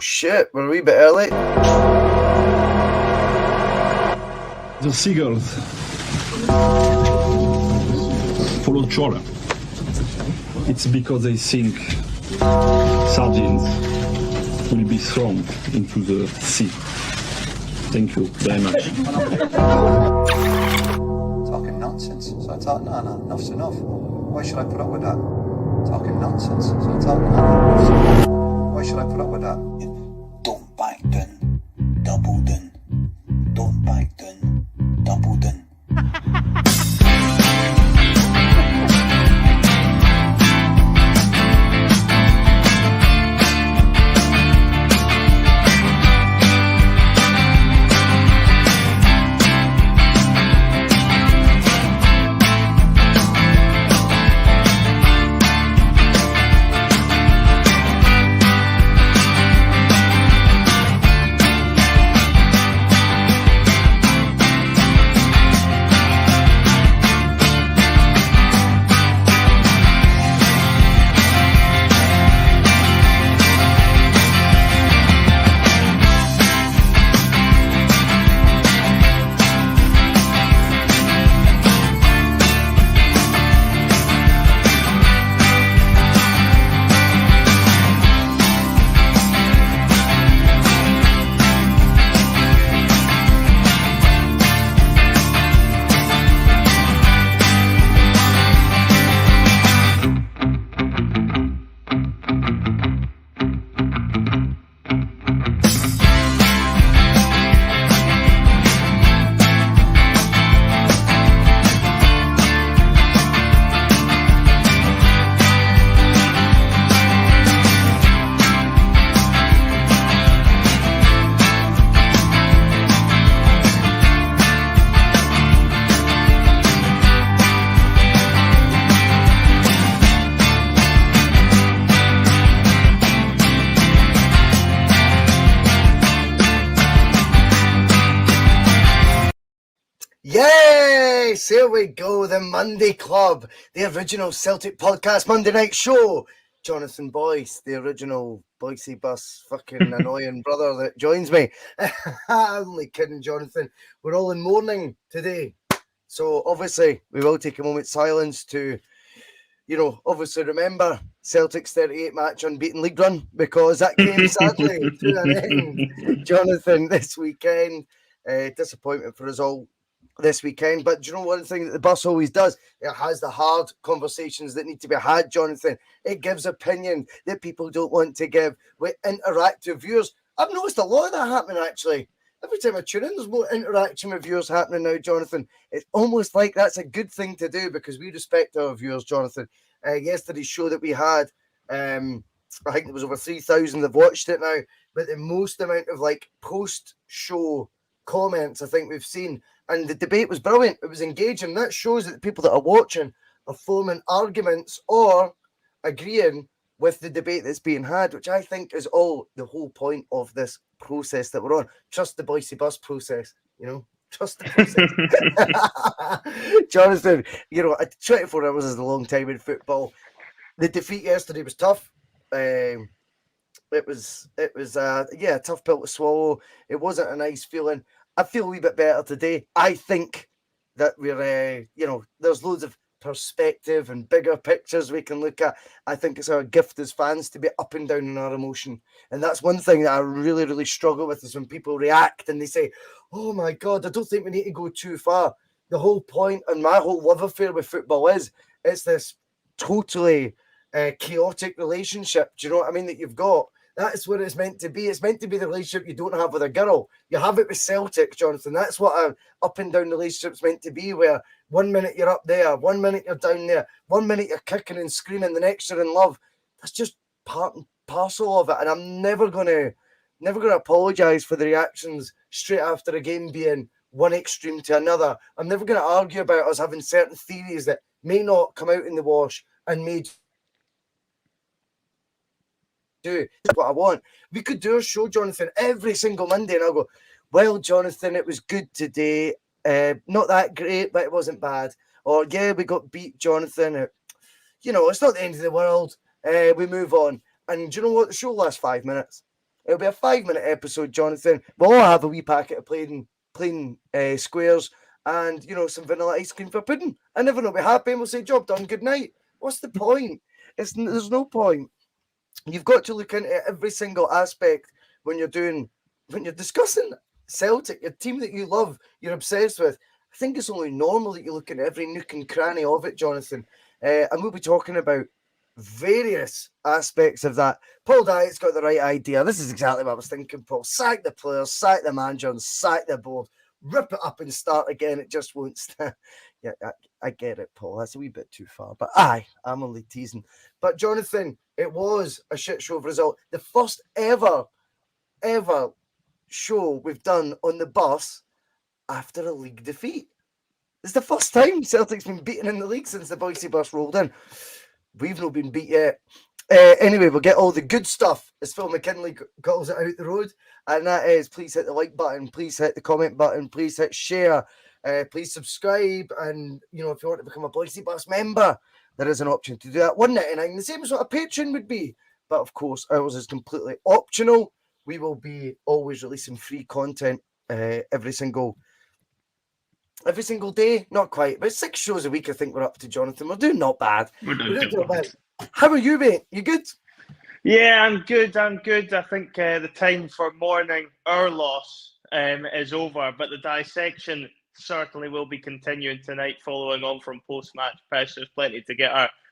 shit, we're a wee bit early. The seagulls follow trawler. It's because they think sardines will be thrown into the sea. Thank you very much. Talking nonsense. So I thought, no, enough's enough. Why should I put up with that? Talking nonsense. So I thought, no, enough's enough. Why should I put up with that? Don't bite then, double then. Don't bite then, double then. Yes, here we go, the Monday Club, the original Celtic podcast Monday night show. Jonathan Boyce, the original Boise Bus fucking annoying brother that joins me. I'm only kidding, Jonathan. We're all in mourning today. So obviously we will take a moment's silence to, obviously remember Celtic's 38 match unbeaten league run, because that came sadly to an end, Jonathan, this weekend. Disappointment for us all this weekend. But do you know one thing that the Bus always does? It has the hard conversations that need to be had, Jonathan. It gives opinion that people don't want to give with interactive viewers. I've noticed a lot of that happening, actually. Every time I tune in, there's more interaction with viewers happening now, Jonathan. It's almost like that's a good thing to do because we respect our viewers, Jonathan. Yesterday's show that we had, I think there was over 3,000 that watched it now, but the most amount of post-show comments I think we've seen. And the debate was brilliant. It was engaging. That shows that the people that are watching are forming arguments or agreeing with the debate that's being had, which I think is all the whole point of this process that we're on. Trust the Boise Bus process, Trust the process. Jonathan, 24 hours is a long time in football. The defeat yesterday was tough. It was a tough pill to swallow. It wasn't a nice feeling. I feel a wee bit better today. I think that we're, there's loads of perspective and bigger pictures we can look at. I think it's our gift as fans to be up and down in our emotion. And that's one thing that I really, really struggle with is when people react and they say, oh my God, I don't think we need to go too far. The whole point and my whole love affair with football is it's this totally chaotic relationship. Do you know what I mean? That you've got. That's what it's meant to be. It's meant to be the relationship you don't have with a girl. You have it with Celtic, Jonathan. That's what an up and down relationship's meant to be, where 1 minute you're up there, 1 minute you're down there, 1 minute you're kicking and screaming, the next you're in love. That's just part and parcel of it. And I'm never gonna apologise for the reactions straight after a game being one extreme to another. I'm never gonna argue about us having certain theories that may not come out in the wash and may do what I want. We could do a show, Jonathan, every single Monday, and I'll go, well, Jonathan, it was good today. Not that great, but it wasn't bad. Or, yeah, we got beat, Jonathan. It's not the end of the world. We move on. And do you know what? The show lasts 5 minutes. It'll be a 5-minute episode, Jonathan. We'll all have a wee packet of plain squares and, some vanilla ice cream for pudding. And everyone will be happy and we'll say, job done, good night. What's the point? There's no point. You've got to look into every single aspect when you're discussing Celtic, your team that you love, you're obsessed with. I think it's only normal that you look into every nook and cranny of it, Jonathan. And we'll be talking about various aspects of that. Paul Dyett's got the right idea. This is exactly what I was thinking, Paul. Sack the players, sack the manager, and sack the board. Rip it up and start again. It just won't stand. Yeah, I get it, Paul. That's a wee bit too far. But I'm only teasing. But Jonathan, it was a shit show of result. The first ever show we've done on the bus after a league defeat. It's the first time Celtic's been beaten in the league since the Boise Bus rolled in. We've not been beat yet. Anyway, we'll get all the good stuff as Phil McKinley calls it out the road. And that is, please hit the like button, please hit the comment button, please hit share, please subscribe. And, if you want to become a Boise Bus member, there is an option to do that. $1.99, the same as what a Patreon would be. But of course, ours is completely optional. We will be always releasing free content every single day. Not quite, but 6 shows a week I think we're up to, Jonathan. We're doing not bad. We're doing not bad. How are you, mate? You good? Yeah, I'm good. I think the time for mourning our loss is over, but the dissection certainly will be continuing tonight, following on from post-match press. There's plenty to get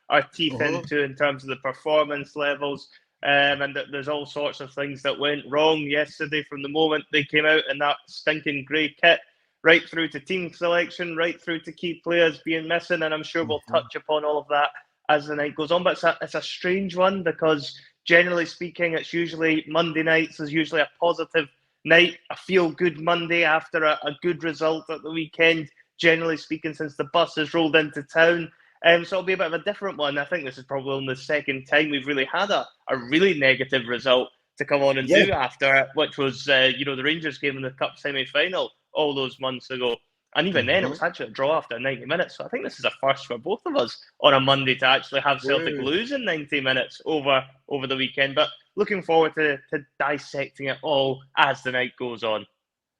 our teeth into in terms of the performance levels, and there's all sorts of things that went wrong yesterday from the moment they came out in that stinking grey kit, right through to team selection, right through to key players being missing, and I'm sure we'll touch upon all of that as the night goes on. But it's a strange one because, generally speaking, it's usually Monday nights. There's usually a positive night, a feel-good Monday after a good result at the weekend, generally speaking, since the bus has rolled into town. So it'll be a bit of a different one. I think this is probably only the second time we've really had a really negative result to come on and do after it, which was, the Rangers game in the Cup semi-final all those months ago. And even then, it was actually a draw after 90 minutes. So I think this is a first for both of us on a Monday to actually have Celtic lose in 90 minutes over the weekend. But looking forward to dissecting it all as the night goes on.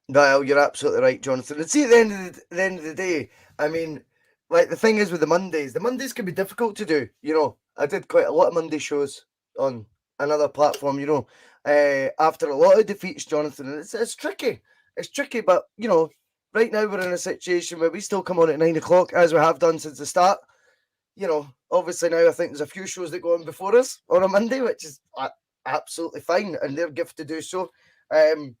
Well, you're absolutely right, Jonathan. And see, at the end of the day, I mean, like the thing is with the Mondays can be difficult to do. I did quite a lot of Monday shows on another platform, after a lot of defeats, Jonathan. And it's tricky. It's tricky, but, right now we're in a situation where we still come on at 9 o'clock, as we have done since the start. Obviously now I think there's a few shows that go on before us on a Monday, which is absolutely fine, and their gift to do so. And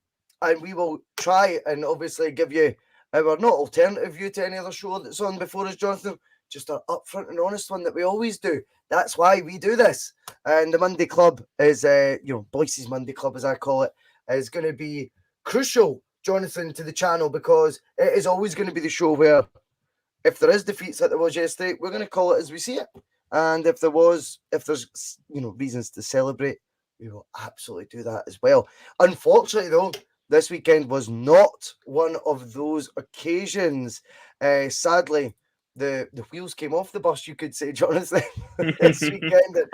we will try and obviously give you our not alternative view to any other show that's on before us, Jonathan, just an upfront and honest one that we always do. That's why we do this. And the Monday Club is, Boyce's Monday Club, as I call it, is going to be crucial, Jonathan, to the channel, because it is always going to be the show where if there is defeats like there was yesterday, we're going to call it as we see it. And if there's reasons to celebrate, we will absolutely do that as well. Unfortunately, though, this weekend was not one of those occasions. Sadly, the wheels came off the bus, you could say, Jonathan, this weekend.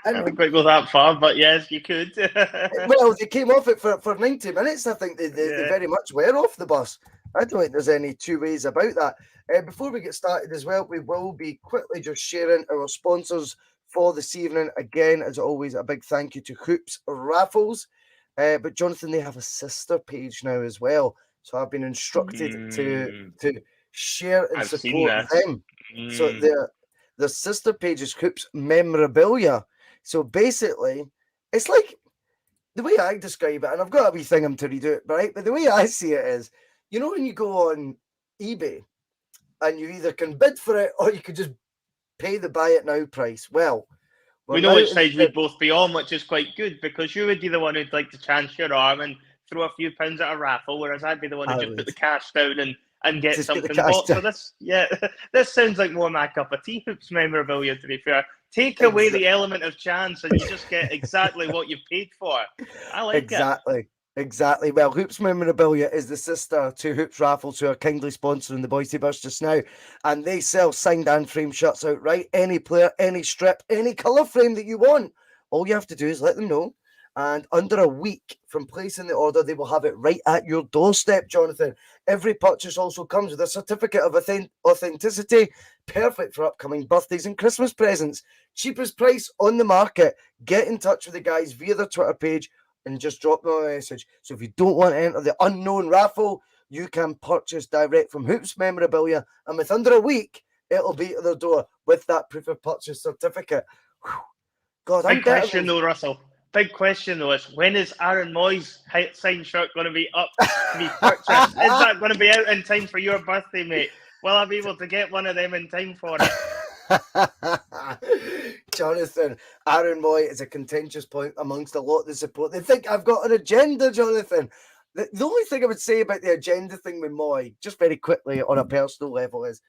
I don't quite go that far, but yes, you could. Well, they came off it for 90 minutes. I think they very much were off the bus. I don't think there's any two ways about that. Before we get started as well, we will be quickly just sharing our sponsors for this evening. Again, as always, a big thank you to Hoops Raffles. But Jonathan, they have a sister page now as well. So I've been instructed to share and support them. So their sister page is Hoops Memorabilia. So basically, it's like the way I describe it, and I've got a wee thing to redo it, right? But the way I see it is, when you go on eBay and you either can bid for it or you could just pay the buy it now price. Well, we know which side we'd both be on, which is quite good, because you would be the one who'd like to chance your arm and throw a few pounds at a raffle, whereas I'd be the one who'd just put the cash down and get something bought. So this sounds like more my cup of tea, Hoops Memorabilia, to be fair. Take away the element of chance and you just get exactly what you paid for. I like it. Exactly. Well, Hoops Memorabilia is the sister to Hoops Raffles, who are kindly sponsoring the Boise Bus just now. And they sell signed and framed shirts outright. Any player, any strip, any colour frame that you want. All you have to do is let them know. And under a week from placing the order, they will have it right at your doorstep, Jonathan. Every purchase also comes with a certificate of authenticity, perfect for upcoming birthdays and Christmas presents. Cheapest price on the market. Get in touch with the guys via their Twitter page and just drop them a message. So if you don't want to enter the unknown raffle, you can purchase direct from Hoops memorabilia, and with under a week, it'll be at their door with that proof of purchase certificate. Whew. God, Big question though, Russell. Big question though is, when is Aaron Mooy's signed shirt going to be up to be purchased? Is that going to be out in time for your birthday, mate? Will I be able to get one of them in time for it? Jonathan, Aaron Mooy is a contentious point amongst a lot of the support. They think I've got an agenda, Jonathan. The only thing I would say about the agenda thing with Mooy, just very quickly on a personal level, is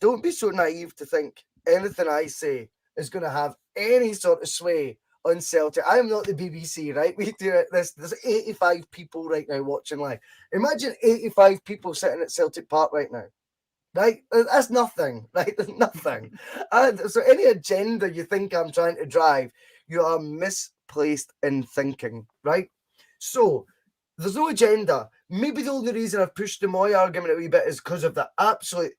don't be so naive to think anything I say is going to have any sort of sway on Celtic. I am not the BBC, right? We do it. There's 85 people right now watching live. Imagine 85 people sitting at Celtic Park right now. Right? That's nothing, right? There's nothing. So any agenda you think I'm trying to drive, you are misplaced in thinking, right? So there's no agenda. Maybe the only reason I've pushed the Mooy argument a wee bit is because of the absolute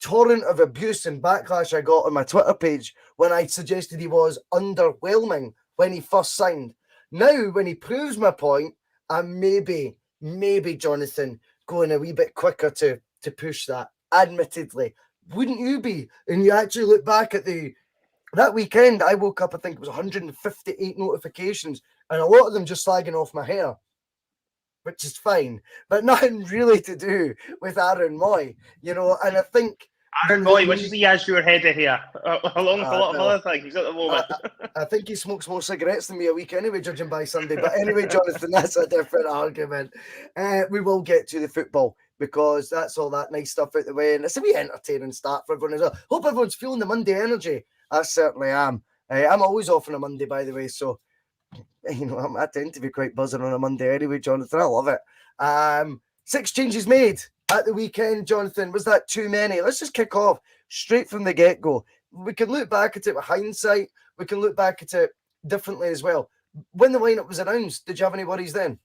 torrent of abuse and backlash I got on my Twitter page when I suggested he was underwhelming when he first signed. Now, when he proves my point, I'm maybe, Jonathan, going a wee bit quicker to push that. Admittedly, wouldn't you be? And you actually look back at that weekend, I woke up, I think it was 158 notifications, and a lot of them just slagging off my hair, which is fine, but nothing really to do with Aaron Mooy, and I think Aaron Mooy wishes he has your head of hair, along with a lot of other things at the moment. I think he smokes more cigarettes than me a week anyway, judging by Sunday. But anyway, Jonathan, that's a different argument. We will get to the football, because that's all that nice stuff out the way, and it's a wee entertaining start for everyone as well. Hope everyone's feeling the Monday energy. I certainly am. I'm always off on a Monday, by the way, so I tend to be quite buzzing on a Monday anyway, Jonathan. I love it. 6 changes made at the weekend, Jonathan. Was that too many? Let's just kick off straight from the get-go. We can look back at it with hindsight. We can look back at it differently as well. When the lineup was announced, did you have any worries then?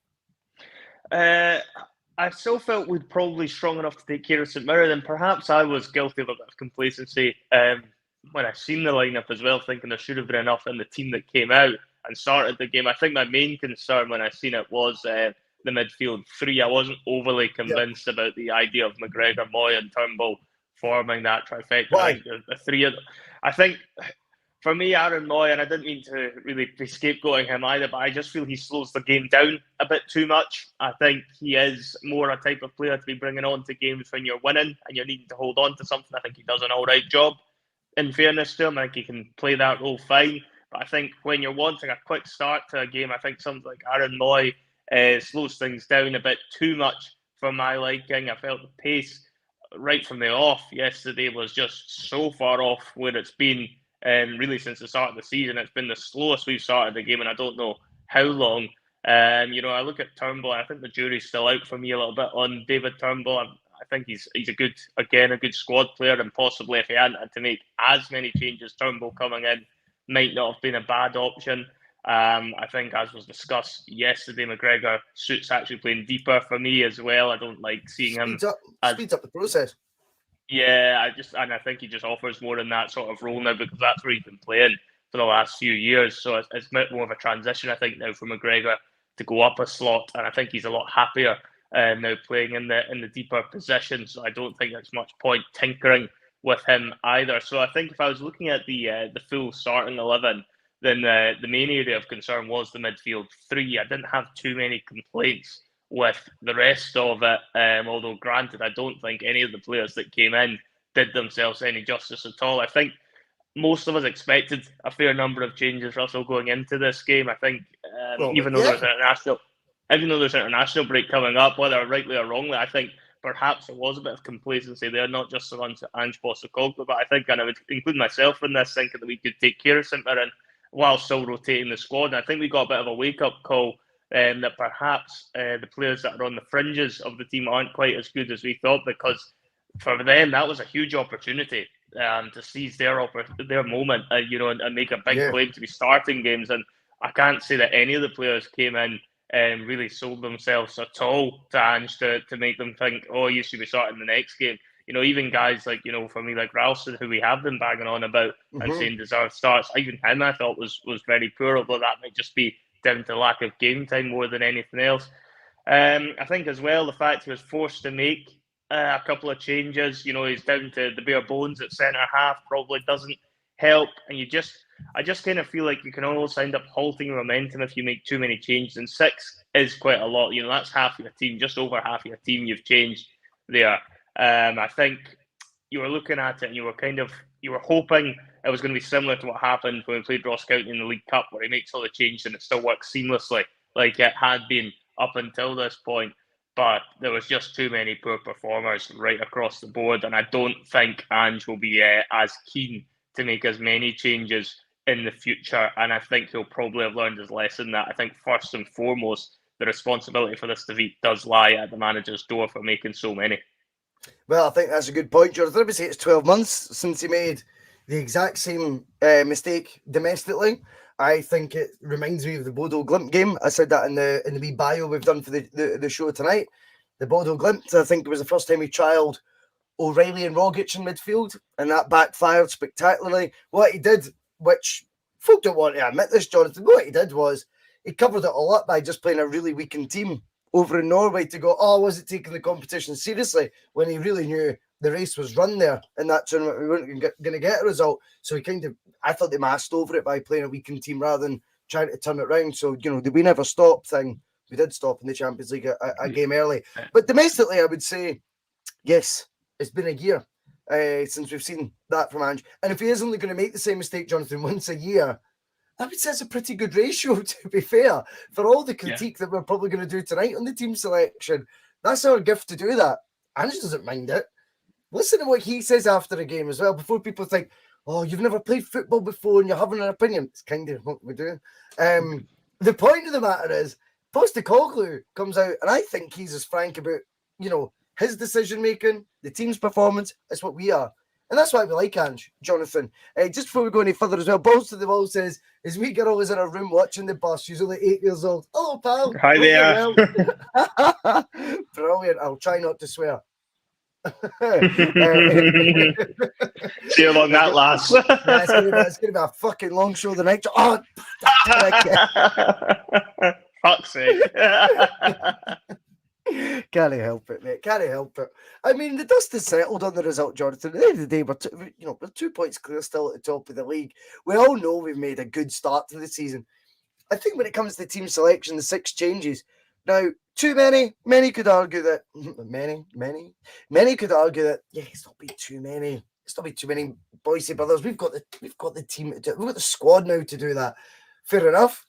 I still felt we'd probably strong enough to take care of St Mirren, and perhaps I was guilty of a bit of complacency when I seen the lineup as well, thinking there should have been enough in the team that came out and started the game. I think my main concern when I seen it was the midfield three. I wasn't overly convinced about the idea of McGregor, Mooy and Turnbull forming that trifecta. Why? I think the three of them, I think for me, Aaron Mooy, and I didn't mean to really be scapegoating him either, but I just feel he slows the game down a bit too much. I think he is more a type of player to be bringing on to games when you're winning and you're needing to hold on to something. I think he does an all right job. In fairness to him, I think he can play that role fine. But I think when you're wanting a quick start to a game, I think something like Aaron Mooy slows things down a bit too much for my liking. I felt the pace right from the off yesterday was just so far off where it's been. Really since the start of the season. It's been the slowest we've started the game, and I don't know how long. I look at Turnbull, and I think the jury's still out for me a little bit on David Turnbull. I think he's a good squad player, and possibly if he hadn't had to make as many changes, Turnbull coming in might not have been a bad option. I think, as was discussed yesterday, McGregor suits actually playing deeper for me as well. I don't like seeing him speeds up the process. Yeah, I think he just offers more in that sort of role now, because that's where he's been playing for the last few years. So it's a bit more of a transition, I think, now for McGregor to go up a slot, and I think he's a lot happier now playing in the deeper position. So I don't think there's much point tinkering with him either. So I think if I was looking at the full starting 11, then the main area of concern was the midfield three. I didn't have too many complaints with the rest of it, although granted, I don't think any of the players that came in did themselves any justice at all. I think most of us expected a fair number of changes, Russell, going into this game. I think even though there's an international break coming up, whether rightly or wrongly, I think perhaps there was a bit of complacency there, not just the ones that Ange but I think, and I would include myself in this, thinking that we could take care of St Mirren while still rotating the squad. And I think we got a bit of a wake-up call that perhaps the players that are on the fringes of the team aren't quite as good as we thought, because for them that was a huge opportunity to seize their moment, and make a big claim to be starting games. And I can't say that any of the players came in and really sold themselves at all to Ange to make them think, oh, you should be starting the next game. Even guys like, for me, like Ralston, who we have been bagging on about and saying deserved starts, even him I thought was very poor, although that might just be down to lack of game time more than anything else. I think as well, the fact he was forced to make a couple of changes, he's down to the bare bones at centre half, probably doesn't help. And I just kind of feel like you can almost end up halting your momentum if you make too many changes. And 6 is quite a lot. That's half your team, just over half your team you've changed there. I think you were looking at it and you were hoping it was going to be similar to what happened when we played Ross County in the League Cup, where he makes all the changes and it still works seamlessly like it had been up until this point. But there was just too many poor performers right across the board, and I don't think Ange will be as keen to make as many changes in the future, and I think he'll probably have learned his lesson that I think first and foremost the responsibility for this defeat does lie at the manager's door for making so many. Well, I think that's a good point, Jonathan. I would say it's 12 months since he made the exact same mistake domestically. I think it reminds me of the Bodo Glimt game. I said that in the wee bio we've done for the show tonight. The Bodo Glimt, I think it was the first time he trialled O'Reilly and Rogic in midfield, and that backfired spectacularly. What he did, which folk don't want to admit this, Jonathan, what he did was he covered it all up by just playing a really weakened team over in Norway to go, oh, was it taking the competition seriously when he really knew the race was run there in that tournament? We weren't going to get a result. So I thought they masked over it by playing a weakened team rather than trying to turn it around. So, the we never stop thing, we did stop in the Champions League a game early. But domestically, I would say, yes, it's been a year since we've seen that from Ange. And if he is only going to make the same mistake, Jonathan, once a year, I would say it's a pretty good ratio, to be fair, for all the critique that we're probably going to do tonight on the team selection. That's our gift to do that. Ange doesn't mind it. Listen to what he says after a game as well, before people think, oh, you've never played football before and you're having an opinion. It's kind of what we do. The point of the matter is, Postecoglou comes out, and I think he's as frank about, his decision-making, the team's performance. That's what we are. And that's why we like Ange, Jonathan. Just before we go any further as well, Balls to the Wall says, his wee girl is in her room watching the bus. She's only 8 years old. Hello, pal. Hi there. Brilliant. I'll try not to swear. See you along that, lass. It's going to be a fucking long show the night. Oh, fuck's sake. Can't help it, mate. Can't help it. I mean, the dust has settled on the result, Jonathan. At the end of the day, we're 2 points clear still at the top of the league. We all know we've made a good start to the season. I think when it comes to team selection, the 6 changes. Now, too many. Many could argue that many could argue that it's not been too many. It's not been too many Boise brothers. We've got the team to do it. We've got the squad now to do that. Fair enough.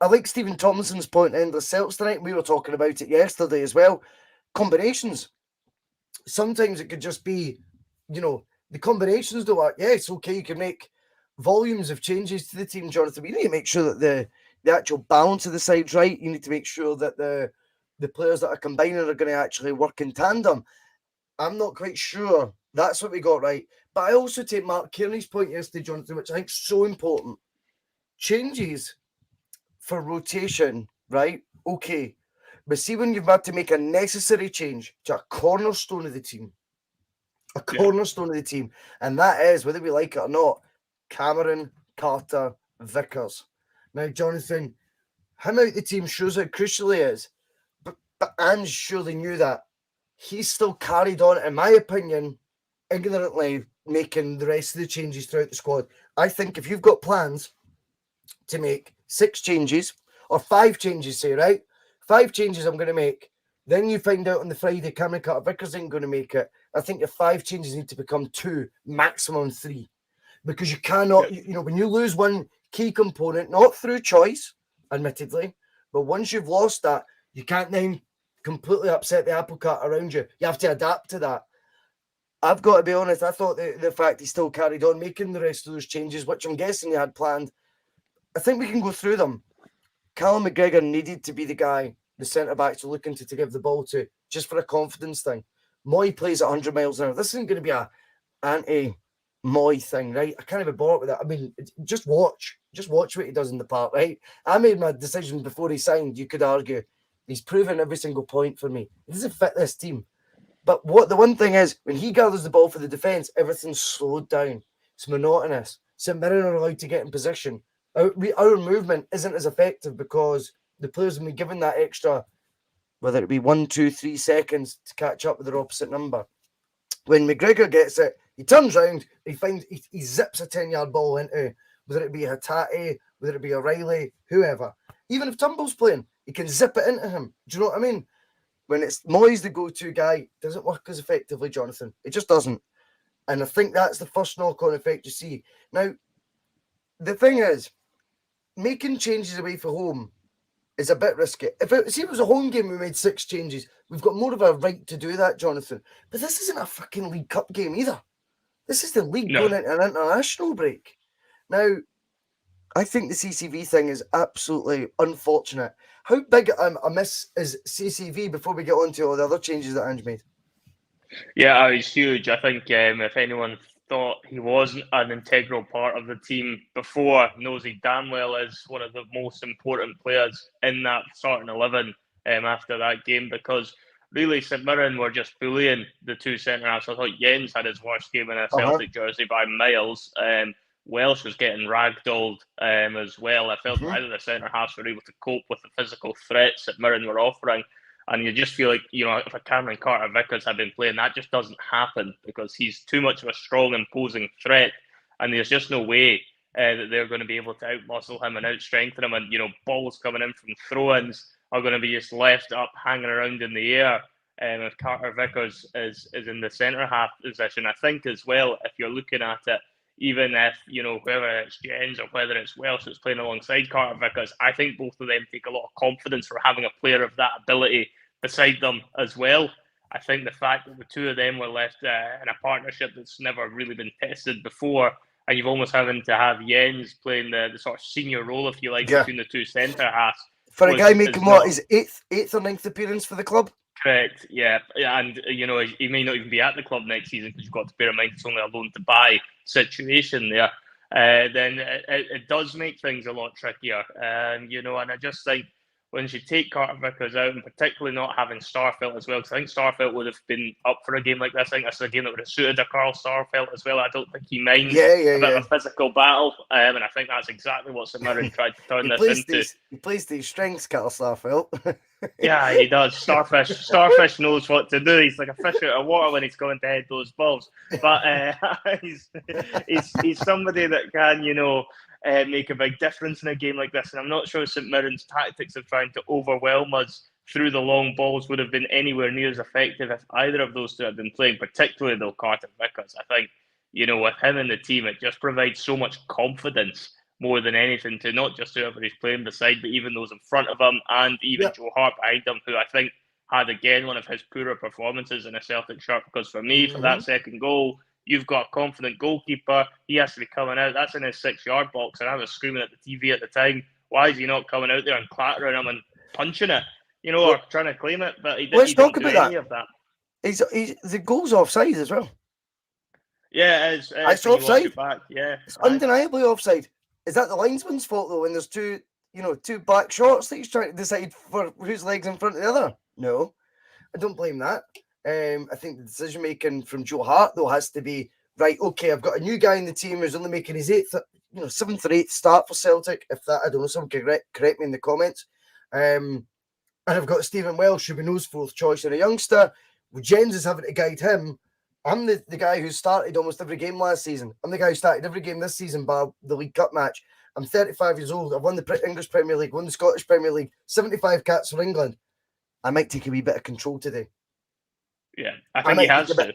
I like Stephen Thompson's point in Endless Celts tonight. We were talking about it yesterday as well. Combinations. Sometimes it could just be, the combinations don't work. Yes, okay, you can make volumes of changes to the team, Jonathan. But you need to make sure that the actual balance of the side's right. You need to make sure that the players that are combining are going to actually work in tandem. I'm not quite sure that's what we got right. But I also take Mark Kearney's point yesterday, Jonathan, which I think is so important. Changes for rotation, right? Okay. But see, when you've had to make a necessary change to a cornerstone of the team, and that is, whether we like it or not, Cameron Carter Vickers. Now, Jonathan, him out the team shows how crucial he is, but Ange surely knew that. He's still carried on, in my opinion, ignorantly making the rest of the changes throughout the squad. I think if you've got plans to make 6 changes, or 5 changes, say, right? 5 changes I'm going to make. Then you find out on the Friday Cameron Carter Vickers ain't going to make it. I think your 5 changes need to become 2, maximum 3. Because you cannot, when you lose one key component, not through choice, admittedly, but once you've lost that, you can't then completely upset the apple cart around you. You have to adapt to that. I've got to be honest, I thought the fact he still carried on making the rest of those changes, which I'm guessing he had planned, I think we can go through them. Callum McGregor needed to be the guy the centre-backs are looking to give the ball to, just for a confidence thing. Mooy plays at 100 miles an hour. This isn't going to be a Mooy thing, right? I can't be bothered with that. I mean, just watch what he does in the park, right? I made my decision before he signed. You could argue he's proven every single point for me. He doesn't fit this team. But the one thing is, when he gathers the ball for the defence, everything's slowed down. It's monotonous. St Mirren are allowed to get in position. Our movement isn't as effective because the players have been given that extra, whether it be 1, 2, 3 seconds to catch up with their opposite number. When McGregor gets it, he turns round, he zips a 10-yard ball into, whether it be Hatate, whether it be O'Reilly, whoever. Even if Turnbull's playing, he can zip it into him. Do you know what I mean? When it's Mooy's the go-to guy, it doesn't work as effectively, Jonathan. It just doesn't. And I think that's the first knock-on effect you see. Now, the thing is, making changes away from home is a bit risky. If it was a home game, we made 6 changes. We've got more of a right to do that, Jonathan. But this isn't a fucking League Cup game either. This is the league going into an international break. Now, I think the C.C.V thing is absolutely unfortunate. How big a miss is C.C.V before we get on to all the other changes that Ange made? Yeah, he's huge. I think if anyone thought he wasn't an integral part of the team before, knows he damn well is one of the most important players in that starting 11 after that game, because really St Mirren were just bullying the two centre-halves. I thought Jens had his worst game in a Celtic jersey by miles. Welsh was getting ragdolled as well. I felt neither the centre-halves were able to cope with the physical threats that Mirren were offering. And you just feel like, if a Cameron Carter-Vickers had been playing, that just doesn't happen because he's too much of a strong, imposing threat. And there's just no way that they're going to be able to out-muscle him and out-strengthen him. And, balls coming in from throw-ins are going to be just left up, hanging around in the air. If Carter-Vickers is in the centre-half position, I think as well, if you're looking at it, even if, whether it's Jens or whether it's Welsh that's playing alongside Carter-Vickers, I think both of them take a lot of confidence for having a player of that ability beside them as well. I think the fact that the two of them were left in a partnership that's never really been tested before, and you've almost having to have Jens playing the sort of senior role, if you like, between the two centre-halves. For a guy making his eighth or ninth appearance for the club? Correct, yeah. And, he may not even be at the club next season because you've got to bear in mind it's only a loan-to-buy situation there. Then it does make things a lot trickier. And I just think when you take Carter-Vickers out, and particularly not having Starfelt as well, because I think Starfelt would have been up for a game like this. I think this is a game that would have suited a Carl Starfelt as well. I don't think he minds a bit of a physical battle. And I think that's exactly what St Mirren tried to turn this into. He plays these strengths, Carl Starfelt. Yeah, he does. Starfish knows what to do. He's like a fish out of water when he's going to head those balls. But he's somebody that can, make a big difference in a game like this. And I'm not sure St Mirren's tactics of trying to overwhelm us through the long balls would have been anywhere near as effective if either of those two had been playing, particularly though Carter-Vickers. I think, with him in the team, it just provides so much confidence more than anything to not just whoever he's playing beside, but even those in front of him and even Joe Hart behind him, who I think had, again, one of his poorer performances in a Celtic shirt. Because for me, for that second goal, you've got a confident goalkeeper. He has to be coming out. That's in his 6-yard box. And I was screaming at the TV at the time, why is he not coming out there and clattering him and punching it, or trying to claim it? But he didn't do any of that. The goal's offside as well. Yeah, it is. It's offside. It's undeniably offside. Is that the linesman's fault though? When there's two black shorts that he's trying to decide for whose leg's in front of the other? No, I don't blame that. I think the decision making from Joe Hart though has to be right. Okay, I've got a new guy in the team who's only making his 7th or 8th start for Celtic. If that, I don't know, someone can correct me in the comments. And I've got Stephen Welsh, who we know's 4th choice and a youngster. Well, Jens is having to guide him. I'm the guy who started almost every game last season. I'm the guy who started every game this season bar the League Cup match. I'm 35 years old. I've won the English Premier League, won the Scottish Premier League, 75 caps for England. I might take a wee bit of control today. Yeah, I think he has to.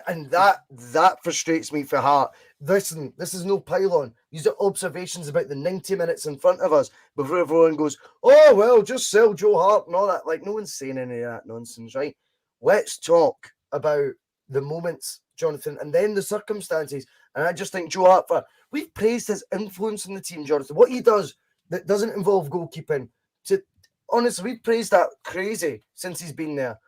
And that frustrates me for Hart. Listen, this is no pylon. These are observations about the 90 minutes in front of us before everyone goes, oh, well, just sell Joe Hart and all that. Like, no one's saying any of that nonsense, right? Let's talk about the moments, Jonathan, and then the circumstances. And I just think Joe Hart, we've praised his influence in the team, Jonathan. What he does that doesn't involve goalkeeping. Honestly, we've praised that crazy since he's been there.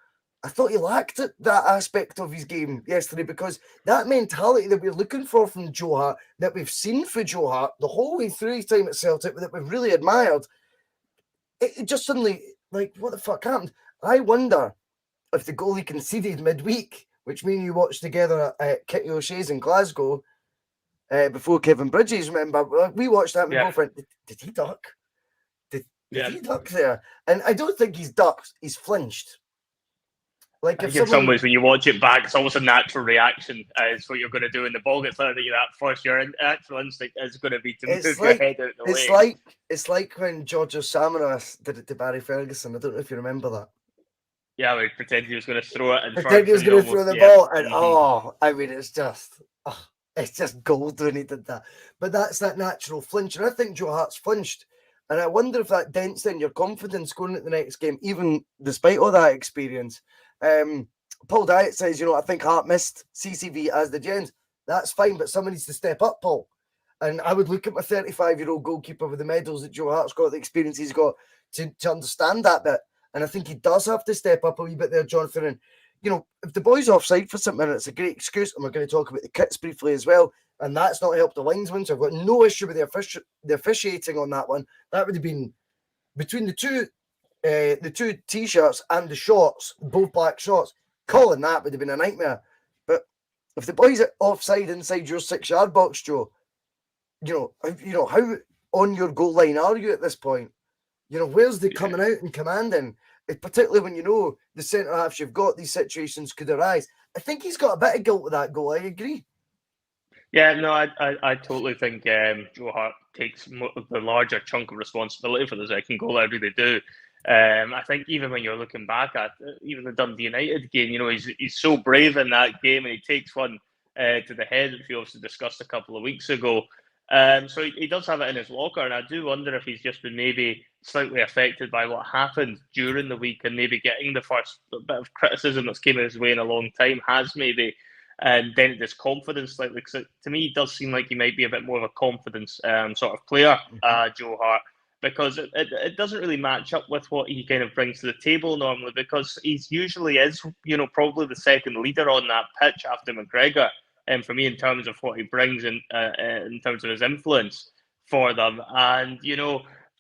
I thought he lacked that aspect of his game yesterday, because that mentality that we're looking for from Joe Hart, that we've seen for Joe Hart the whole way through his time at Celtic, that we've really admired, it just suddenly, like, what the fuck happened? I wonder if the goal he conceded midweek, which me and you watched together at Kitty O'Shea's in Glasgow, before Kevin Bridges, remember, we watched that and we both went, did he duck? Did he duck there? And I don't think he's ducked, he's flinched. Like, in some ways, when you watch it back, it's almost a natural reaction. It's what you're going to do when the ball gets out of you that first. Your actual instinct is going to be to move your head out the way. It's like when George Samaras did it to Barry Ferguson. I don't know if you remember that. Yeah, we pretended he was going to throw it. Pretended he was going to throw the ball. And I mean, it's just gold when he did that. But that's that natural flinch. And I think Joe Hart's flinched. And I wonder if that dents in your confidence going into the next game, even despite all that experience. Paul Diet says, I think Hart missed C.C.V as the gens. That's fine, but someone needs to step up, Paul. And I would look at my 35-year-old goalkeeper with the medals that Joe Hart's got, the experience he's got to understand that bit. And I think he does have to step up a wee bit there, Jonathan. And, if the boy's offside for something, it's a great excuse. And we're going to talk about the kits briefly as well. And that's not helped the linesman. So I've got no issue with the officiating on that one. That would have been between the two T-shirts and the shorts, both black shorts. Calling that would have been a nightmare. But if the boy's offside inside your 6-yard box, Joe, how on your goal line are you at this point? Where's the coming out and commanding? Particularly when the centre halves you've got, these situations could arise. I think he's got a bit of guilt with that goal. I agree. Yeah, no, I totally think Joe Hart takes the larger chunk of responsibility for the second goal. I really do. I think even when you're looking back at even the Dundee United game, he's so brave in that game, and he takes one to the head, which we obviously discussed a couple of weeks ago. So he does have it in his locker, and I do wonder if he's just been maybe slightly affected by what happened during the week, and maybe getting the first bit of criticism that's came his way in a long time has maybe dented his confidence slightly. Because to me, it does seem like he might be a bit more of a confidence sort of player, Joe Hart, because it doesn't really match up with what he kind of brings to the table normally, because he's usually is, probably the second leader on that pitch after McGregor. And for me, in terms of what he brings in terms of his influence for them. And,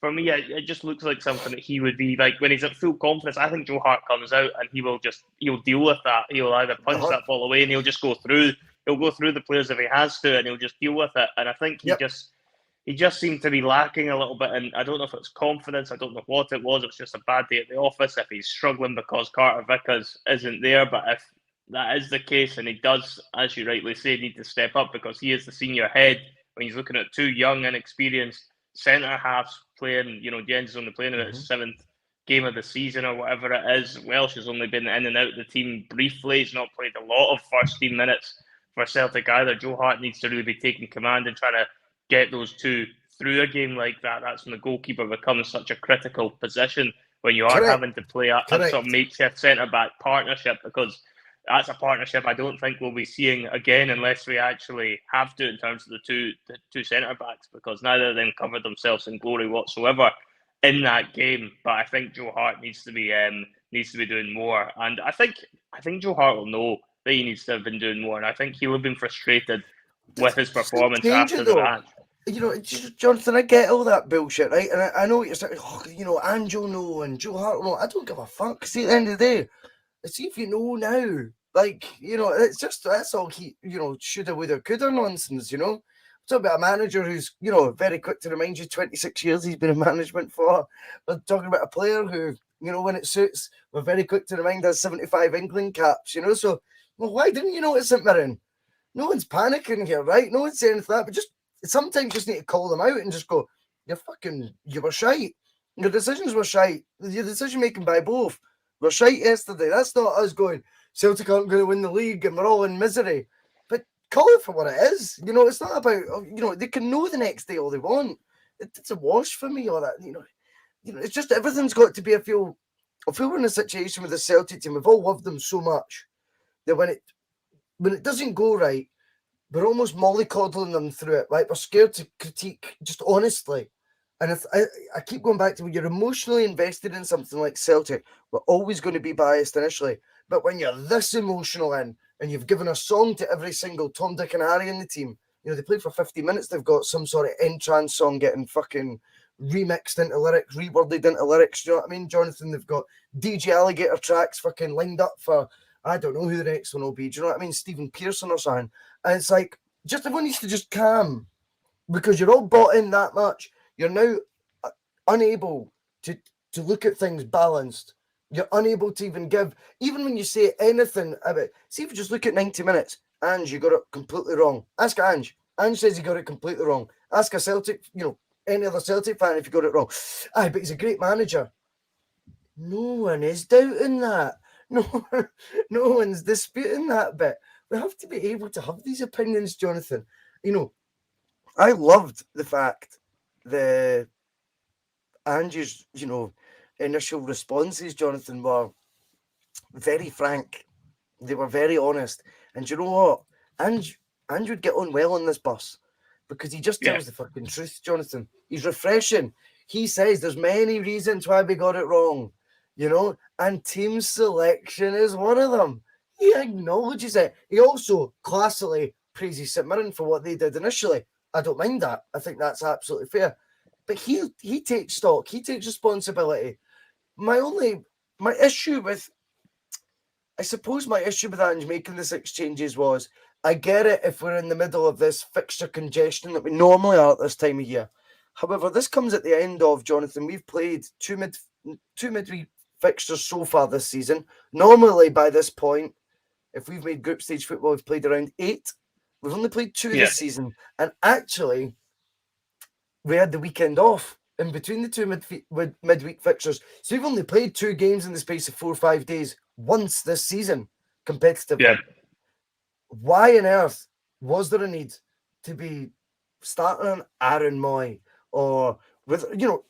for me, it just looks like something that he would be like when he's at full confidence. I think Joe Hart comes out and he'll deal with that. He'll either punch that ball away and he'll just go through. He'll go through the players if he has to, and he'll just deal with it. And I think he just seemed to be lacking a little bit. And I don't know if it's confidence. I don't know what it was. It was just a bad day at the office. If he's struggling because Carter Vickers isn't there, but if that is the case, and he does, as you rightly say, need to step up because he is the senior head when he's looking at two young, inexperienced centre halves playing. Jens is only playing in his 7th game of the season or whatever it is. Welsh has only been in and out of the team briefly. He's not played a lot of first team minutes for Celtic either. Joe Hart needs to really be taking command and trying to get those two through a game like that. That's when the goalkeeper becomes such a critical position, when you are having to play a sort of makeshift centre-back partnership, because that's a partnership I don't think we'll be seeing again unless we actually have to, in terms of the two centre backs, because neither of them covered themselves in glory whatsoever in that game. But I think Joe Hart needs to be doing more, and I think Joe Hart will know that he needs to have been doing more, and I think he would have been frustrated with his performance after the match. Jonathan, I get all that bullshit, right? And I know what you're saying. Ange will know and Joe Hart will know. I don't give a fuck. See, at the end of the day, see if you know now. It's just, that's all he, shoulda, woulda, coulda nonsense, We're talking about a manager who's, very quick to remind you 26 years he's been in management for. We're talking about a player who, when it suits, we're very quick to remind us 75 England caps, So, why didn't you notice it, Mirren? No one's panicking here, right? No one's saying anything that, but sometimes just need to call them out and just go, you were shite. Your decisions were shite. Your decision making by both were shite yesterday. That's not us going, Celtic aren't going to win the league and we're all in misery. But call it for what it is. It's not about, they can know the next day all they want. It's a wash for me, all that. It's just everything's got to be, I feel we're in a situation with the Celtic team. We've all loved them so much that when it doesn't go right, we're almost mollycoddling them through it, right? We're scared to critique just honestly. And if I keep going back to when you're emotionally invested in something like Celtic, we're always going to be biased initially. But when you're this emotional in, and you've given a song to every single Tom, Dick and Harry in the team, you know, they played for 50 minutes, they've got some sort of entrance song getting fucking remixed into lyrics, reworded into lyrics, do you know what I mean, Jonathan? They've got DJ Alligator tracks fucking lined up for, I don't know who the next one will be, do you know what I mean, Stephen Pearson or something. And it's like, just everyone needs to just calm, because you're all bought in that much. You're now unable to look at things balanced. You're unable to even give, even when you say anything about, see if you just look at 90 minutes, Ange, you got it completely wrong. Ask Ange. Ange says he got it completely wrong. Ask a Celtic, you know, any other Celtic fan if you got it wrong. Aye, but he's a great manager. No one is doubting that. No one's disputing that bit. We have to be able to have these opinions, Jonathan. You know, I loved the fact the Ange's, you know, initial responses, Jonathan, were very frank. They were very honest. And you know what? Ange would get on well on this bus because he just tells the fucking truth, Jonathan. He's refreshing. He says there's many reasons why we got it wrong, you know, and team selection is one of them. He acknowledges it. He also classically praises St Mirren for what they did initially. I don't mind that. I think that's absolutely fair. But he takes stock. He takes responsibility. My issue with Ange making the 6 changes was, I get it if we're in the middle of this fixture congestion that we normally are at this time of year. However, this comes at the end of, Jonathan, we've played two midweek fixtures so far this season. Normally, by this point, if we've made group stage football, we've played around 8. We've only played 2 this season. And actually, we had the weekend off in between the 2 midweek fixtures. So we've only played 2 games in the space of 4 or 5 days once this season, competitively. Yeah. Why on earth was there a need to be starting on Aaron Mooy? Or, with, you know,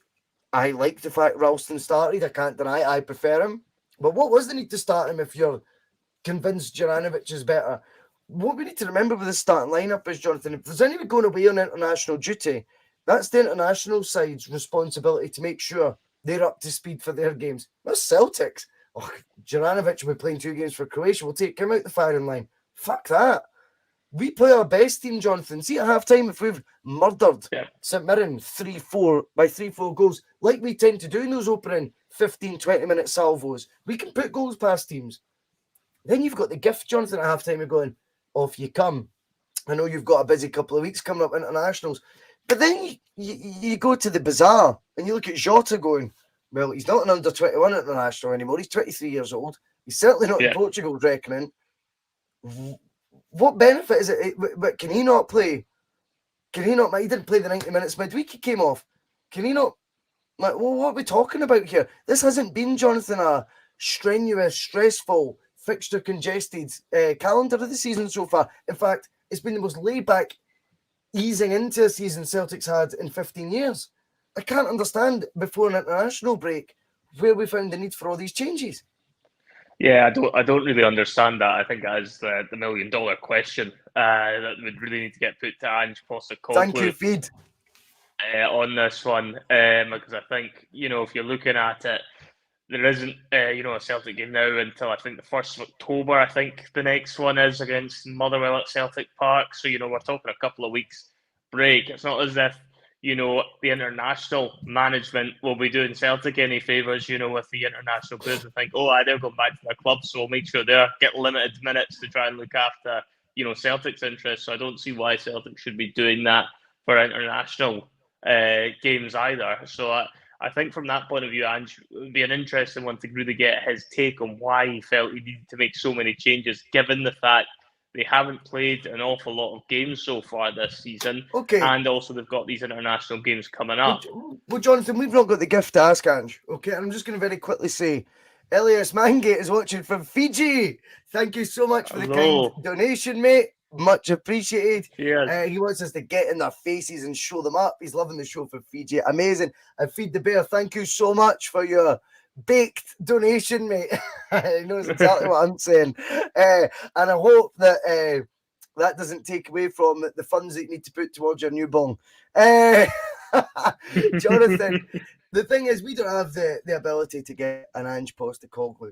I like the fact Ralston started. I can't deny I prefer him. But what was the need to start him if you're convinced Juranovic is better? What we need to remember with the starting lineup is, Jonathan, if there's anyone going away on international duty, that's the international side's responsibility to make sure they're up to speed for their games. That's Celtics. Oh, Juranovic will be playing 2 games for Croatia. We'll take him out the firing line. Fuck that. We play our best team, Jonathan. See at half-time if we've murdered St Mirren 3-4 goals, like we tend to do in those opening 15, 20-minute salvos. We can put goals past teams. Then you've got the gift, Jonathan, at half-time of going, off you come. I know you've got a busy couple of weeks coming up internationals. But then you go to the bazaar and you look at Jota going, well, he's not an under-21 international anymore. He's 23 years old. He's certainly not in Portugal's reckoning. What benefit is it? But can he not play? He didn't play the 90 minutes midweek. He came off. Can he not? Like, well, what are we talking about here? This hasn't been, Jonathan, a strenuous, stressful, fixture congested calendar of the season so far. In fact, it's been the most laid-back easing into a season Celtic's had in 15 years. I can't understand before an international break where we found the need for all these changes. Yeah, I don't really understand that. I think that is the $1 million question that would really need to get put to Ange Postecoglou. Thank you, Feed. On this one, because I think, you know, if you're looking at it, there isn't, you know, a Celtic game now until I think the 1st of October. I think the next one is against Motherwell at Celtic Park. So, you know, we're talking a couple of weeks break. It's not as if, you know, the international management will be doing Celtic any favours, you know, with the international players and think, oh, they're going back to their club, so we'll make sure they get limited minutes to try and look after, you know, Celtic's interests. So I don't see why Celtic should be doing that for international games either. So I think from that point of view, Ange would be an interesting one to really get his take on why he felt he needed to make so many changes, given the fact they haven't played an awful lot of games so far this season. Okay. And also they've got these international games coming up. Well, Jonathan, we've not got the gift to ask Ange. Okay, and I'm just going to very quickly say, Elias Mangate is watching from Fiji. Thank you so much for the kind donation, mate. Much appreciated. He wants us to get in their faces and show them up. He's loving the show for Fiji. Amazing. And Feed the Bear, thank you so much for your baked donation, mate. He knows exactly what I'm saying. And I hope that that doesn't take away from the funds that you need to put towards your new bong. Jonathan, the thing is, we don't have the ability to get an Ange Postecoglou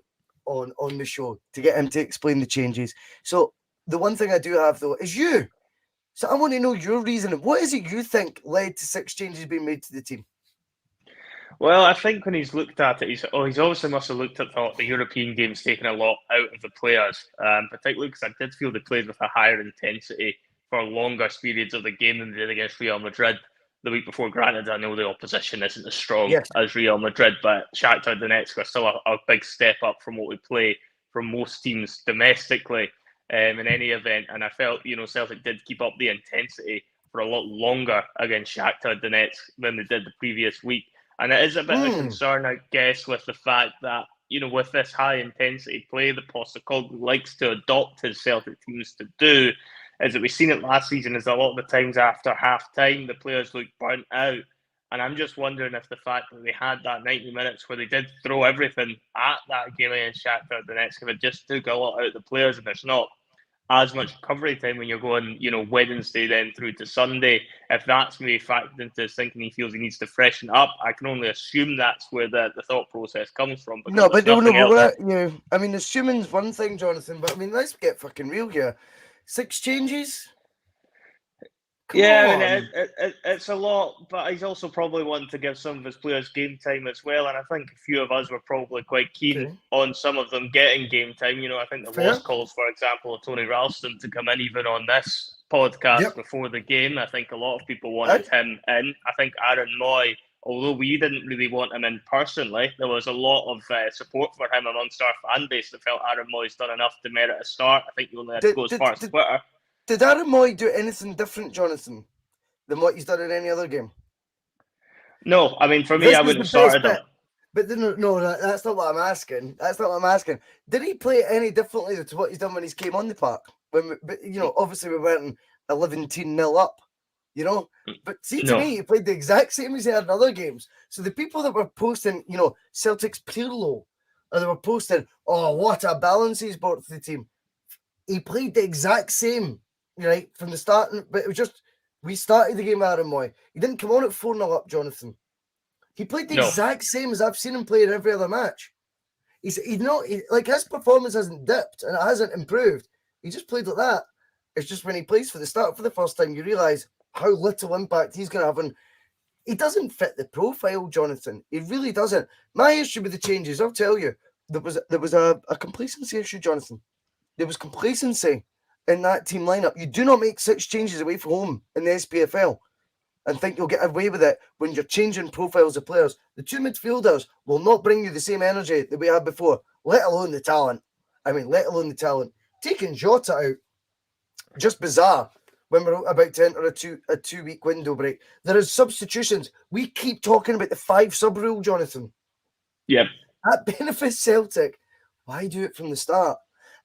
on the show to get him to explain the changes. So the one thing I do have though is you. So I want to know your reasoning. What is it you think led to 6 changes being made to the team? Well, I think when he's looked at it, he's obviously must have looked at the European games taking a lot out of the players, particularly because I did feel they played with a higher intensity for longer periods of the game than they did against Real Madrid the week before. Granted, I know the opposition isn't as strong as Real Madrid, but Shakhtar Donetsk are still a big step up from what we play from most teams domestically in any event. And I felt, Celtic did keep up the intensity for a lot longer against Shakhtar Donetsk than they did the previous week. And it is a bit of a concern, I guess, with the fact that, with this high intensity play that Postecoglou likes to adopt his Celtic teams to do, is that we've seen it last season, is a lot of the times after half time, the players look burnt out. And I'm just wondering if the fact that they had that 90 minutes where they did throw everything at that game against Shakhtar Donetsk, if it just took a lot out of the players, and there's not as much recovery time when you're going, Wednesday then through to Sunday. If that's maybe factored into his thinking, he feels he needs to freshen up. I can only assume that's where the thought process comes from. Assuming's one thing, Jonathan, but let's get fucking real here. 6 changes? Come on. It's a lot, but he's also probably wanting to give some of his players game time as well. And I think a few of us were probably quite keen on some of them getting game time. I think there was calls, for example, of Tony Ralston to come in even on this podcast before the game. I think a lot of people wanted him in. I think Aaron Mooy, although we didn't really want him in personally, there was a lot of support for him amongst our fan base that felt Aaron Mooy's done enough to merit a start. I think you only had to go as far as Twitter. Did Aaron Mooy do anything different, Jonathan, than what he's done in any other game? No, for me, I wouldn't have started him. But no, that's not what I'm asking. Did he play any differently to what he's done when he's came on the park? Obviously we went 11-0 up, But see, to me, he played the exact same as he had in other games. So the people that were posting, Celtic's Pirlo, or they were posting, oh, what a balance he's brought to the team. He played the exact same, right, from the start. But it was just, we started the game with Aaron Mooy. He didn't come on at 4-0 up, Jonathan. He played the exact same as I've seen him play in every other match. His performance hasn't dipped and it hasn't improved. He just played like that. It's just when he plays for the start for the first time, you realise how little impact he's going to have. And he doesn't fit the profile, Jonathan. He really doesn't. My issue with the changes, I'll tell you, there was a complacency issue, Jonathan. There was complacency in that team lineup. You do not make 6 changes away from home in the SPFL and think you'll get away with it when you're changing profiles of players. The 2 midfielders will not bring you the same energy that we had before, let alone the talent. Taking Jota out, just bizarre when we're about to enter a 2-week window break. There is substitutions. We keep talking about the 5 sub rule, Jonathan. Yep. That benefits Celtic. Why do it from the start?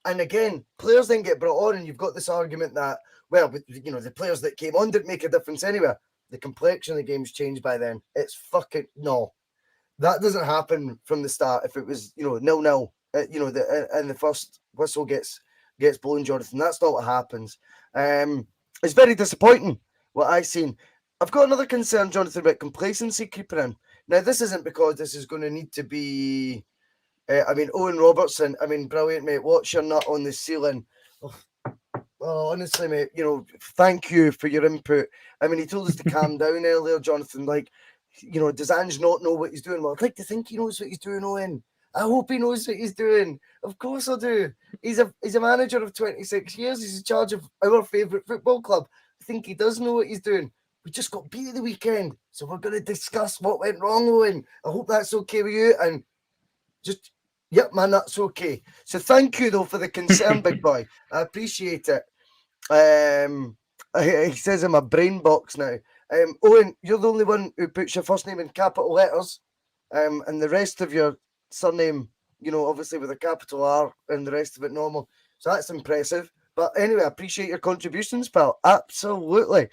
And again, players then get brought on, and you've got this argument that, the players that came on didn't make a difference anyway. The complexion of the game's changed by then. It's fucking no. That doesn't happen from the start. If it was, 0-0, and the first whistle gets blown, Jonathan, that's not what happens. It's very disappointing what I've seen. I've got another concern, Jonathan, about complacency creeping in. Now, this isn't because this is going to need to be. Owen Robertson, brilliant, mate. What's your nut on the ceiling? Oh, honestly, mate, thank you for your input. He told us to calm down earlier, Jonathan. Does Ange not know what he's doing? Well, I'd like to think he knows what he's doing, Owen. I hope he knows what he's doing. Of course I do. He's a manager of 26 years. He's in charge of our favourite football club. I think he does know what he's doing. We just got beat at the weekend, so we're going to discuss what went wrong, Owen. I hope that's okay with you. And just, yep, man, that's okay. So thank you, though, for the concern, big boy. I appreciate it. He says in my brain box now. Owen, you're the only one who puts your first name in capital letters, and the rest of your surname, obviously with a capital R and the rest of it normal. So that's impressive. But anyway, I appreciate your contributions, pal. Absolutely.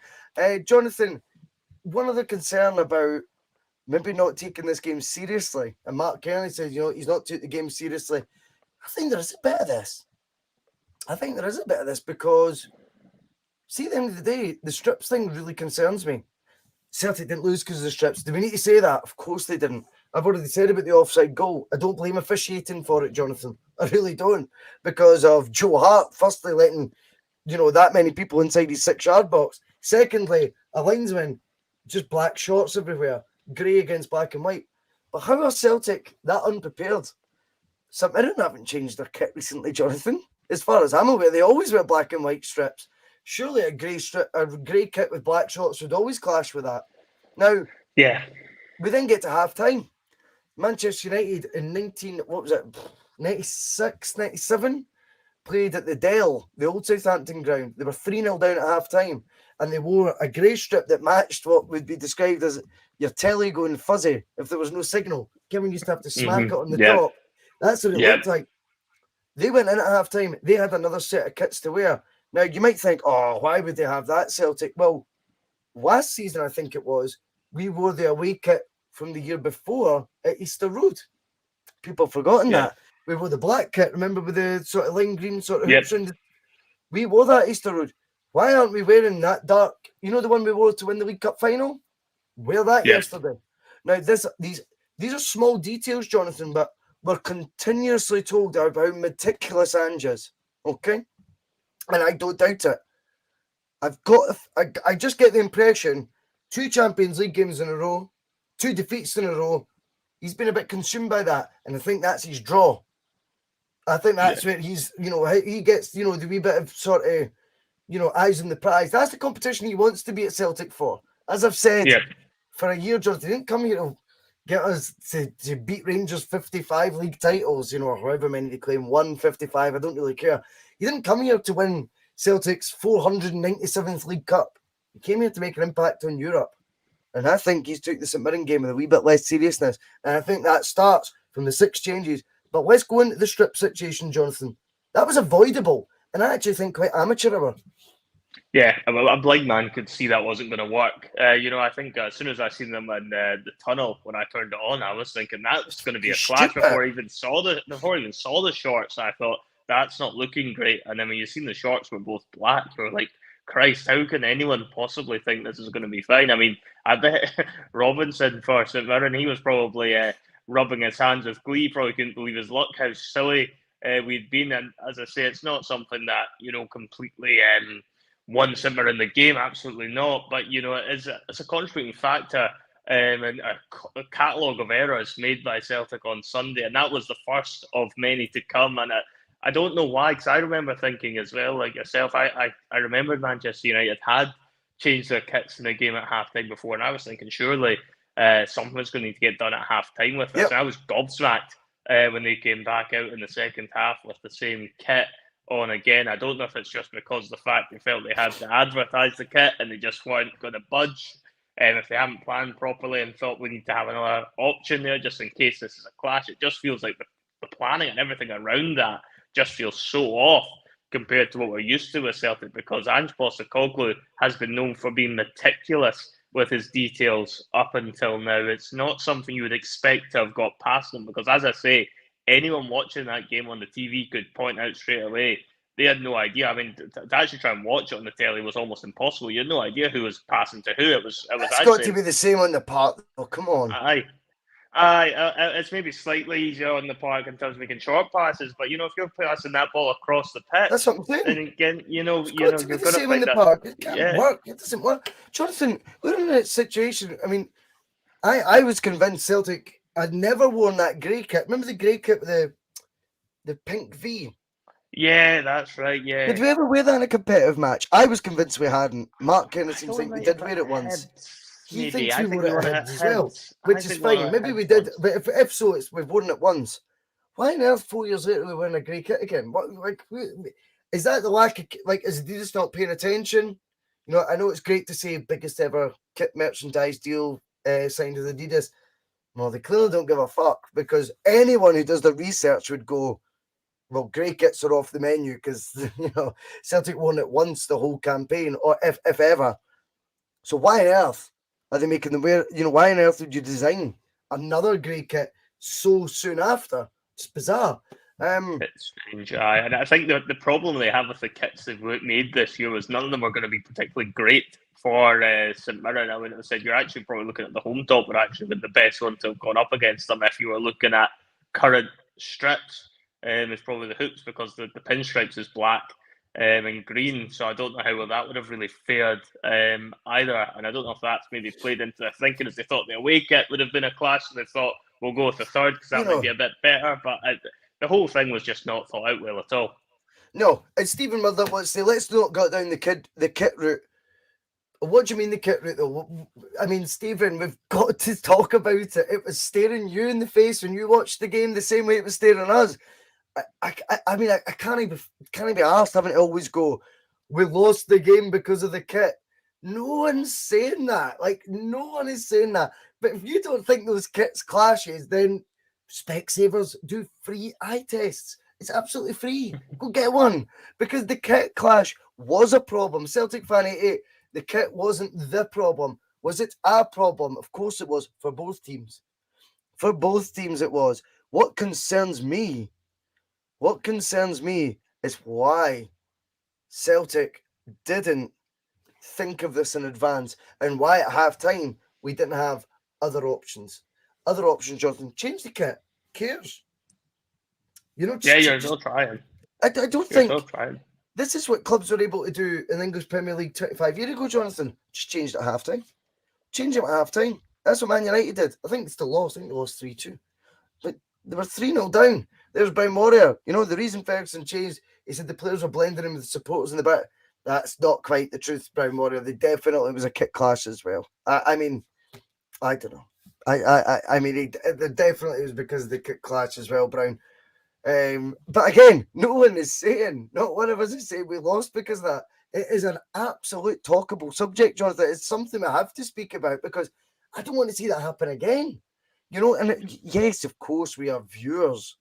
Jonathan, one other concern about maybe not taking this game seriously, and Mark Kenny says, he's not taking the game seriously. I think there is a bit of this. Because, see, at the end of the day, the strips thing really concerns me. Celtic didn't lose because of the strips. Do we need to say that? Of course they didn't. I've already said about the offside goal. I don't blame officiating for it, Jonathan. I really don't, because of Joe Hart, firstly, letting, that many people inside his 6-yard box. Secondly, a linesman, just black shorts everywhere, grey against black and white. But how are Celtic that unprepared? St Mirren haven't changed their kit recently, Jonathan. As far as I'm aware, they always wear black and white strips. Surely a grey kit with black shorts would always clash with that. Now, we then get to half-time. Manchester United in 96, 97, played at the Dell, the old Southampton ground. They were 3-0 down at half-time, and they wore a grey strip that matched what would be described as your telly going fuzzy if there was no signal. Kevin used to have to smack it on the top. That's what it looked like. They went in at half-time. They had another set of kits to wear. Now, you might think, why would they have that, Celtic? Well, last season, I think it was, we wore the away kit from the year before at Easter Road. People have forgotten that. We wore the black kit, remember, with the sort of lime green sort of hoops. We wore that Easter Road. Why aren't we wearing that dark, the one we wore to win the League Cup final? Wear that yesterday. Now, these are small details, Jonathan, but we're continuously told about how meticulous Ange is, okay? And I don't doubt it. I just get the impression 2 Champions League games in a row, 2 defeats in a row. He's been a bit consumed by that, and I think that's his draw. I think that's where he's, he gets, the wee bit of sort of, eyes on the prize. That's the competition he wants to be at Celtic for. As I've said, for a year, Jonathan, he didn't come here to get us to beat Rangers 55 league titles, or however many they claim, 155, I don't really care. He didn't come here to win Celtic's 497th League Cup. He came here to make an impact on Europe. And I think he's took the St Mirren game with a wee bit less seriousness. And I think that starts from the 6 changes. But let's go into the strip situation, Jonathan. That was avoidable. And I actually think quite amateur hour. Yeah, a blind man could see that wasn't going to work. I think as soon as I seen them in the tunnel when I turned it on, I was thinking that was going to be a clash before I even saw the shorts. I thought that's not looking great. And then when you seen the shorts were both black, you were like, Christ, how can anyone possibly think this is going to be fine? I mean, I bet Robinson for St Mirren, he was probably rubbing his hands with glee. Probably couldn't believe his luck, how silly we'd been. And as I say, it's not something that completely won St Mirren the game. Absolutely not. But it's a contributing factor and a catalogue of errors made by Celtic on Sunday, and that was the first of many to come. And I don't know why, because I remember thinking as well, like yourself, I remembered Manchester United had changed their kits in the game at halftime before, and I was thinking surely something's going to need to get done at halftime with this. And I was gobsmacked when they came back out in the second half with the same kit on again. I don't know if it's just because of the fact they felt they had to advertise the kit and they just weren't going to budge. And if they haven't planned properly and thought we need to have another option there just in case this is a clash, it just feels like the planning and everything around that just feels so off compared to what we're used to with Celtic, because Ange Postecoglou has been known for being meticulous with his details up until now. It's not something you would expect to have got past them, because as I say, anyone watching that game on the TV could point out straight away they had no idea. I mean, to actually try and watch it on the telly was almost impossible. You had no idea who was passing to who. It's got to be the same on the park. Oh, come on. It's maybe slightly easier on the park in terms of making short passes, but if you're passing that ball across the pitch, that's what I'm saying. And again, you're going to the same in the park. It can't work. It doesn't work. Jonathan, we're in a situation. I mean, I was convinced Celtic had never worn that grey kit. Remember the grey kit with the pink V? Yeah, that's right. Yeah. Did we ever wear that in a competitive match? I was convinced we hadn't. Mark Kennison think we did wear it once. He thinks we wore it as well, which is fine. Maybe we did, but if so, we've worn it once. Why on earth 4 years later we're wearing a grey kit again? What, is that the lack of, is they just not paying attention? I know it's great to say biggest ever kit merchandise deal signed with Adidas. Well, they clearly don't give a fuck, because anyone who does the research would go, well, grey kits are off the menu because Celtic won it once the whole campaign, or if ever. So why on earth are they making them wear? Why on earth would you design another grey kit so soon after? It's bizarre. It's strange, and I think the problem they have with the kits they've made this year was none of them are going to be particularly great for St Mirren. I would have said you're actually probably looking at the home top, but actually been the best one to have gone up against them if you were looking at current strips. It's probably the hoops because the pinstripes is black and green, so I don't know how well that would have really fared either. And I don't know if that's maybe played into their thinking as they thought the away kit would have been a clash, and they thought we'll go with the third because that might be a bit better. But the whole thing was just not thought out well at all. No, and Stephen Mother wants to say, let's not go down the kit route. What do you mean the kit route, though? I mean, Stephen, we've got to talk about it. It was staring you in the face when you watched the game the same way it was staring us. I mean, I can't be asked having to always go, we lost the game because of the kit. No one's saying that. Like, no one is saying that. But if you don't think those kits clashes, then Specsavers do free eye tests. It's absolutely free. Go get one. Because the kit clash was a problem. Celtic Fan 88, the kit wasn't the problem. Was it a problem? Of course it was for both teams. For both teams it was. What concerns me is why Celtic didn't think of this in advance and why at half-time we didn't have other options. Other options, Jonathan. Change the kit. Cares? You know, you're still trying. I don't think this is what clubs were able to do in the English Premier League 25 years ago, Jonathan. Just changed at half-time. Change it at half-time. That's what Man United did. I think it's still lost. I think they lost 3-2. But they were 3-0 down. There's Brian Morier. You know, the reason Ferguson changed, he said the players were blending him with the supporters in the back. That's not quite the truth, Brian Morier. They definitely was a kit clash as well. I mean, I don't know. I mean, it definitely was because of the kit clash as well, Brown. But again, no one is saying, not one of us is saying we lost because of that. It is an absolute talkable subject, Jonathan. It's something I have to speak about because I don't want to see that happen again. You know, and yes, of course, we are viewers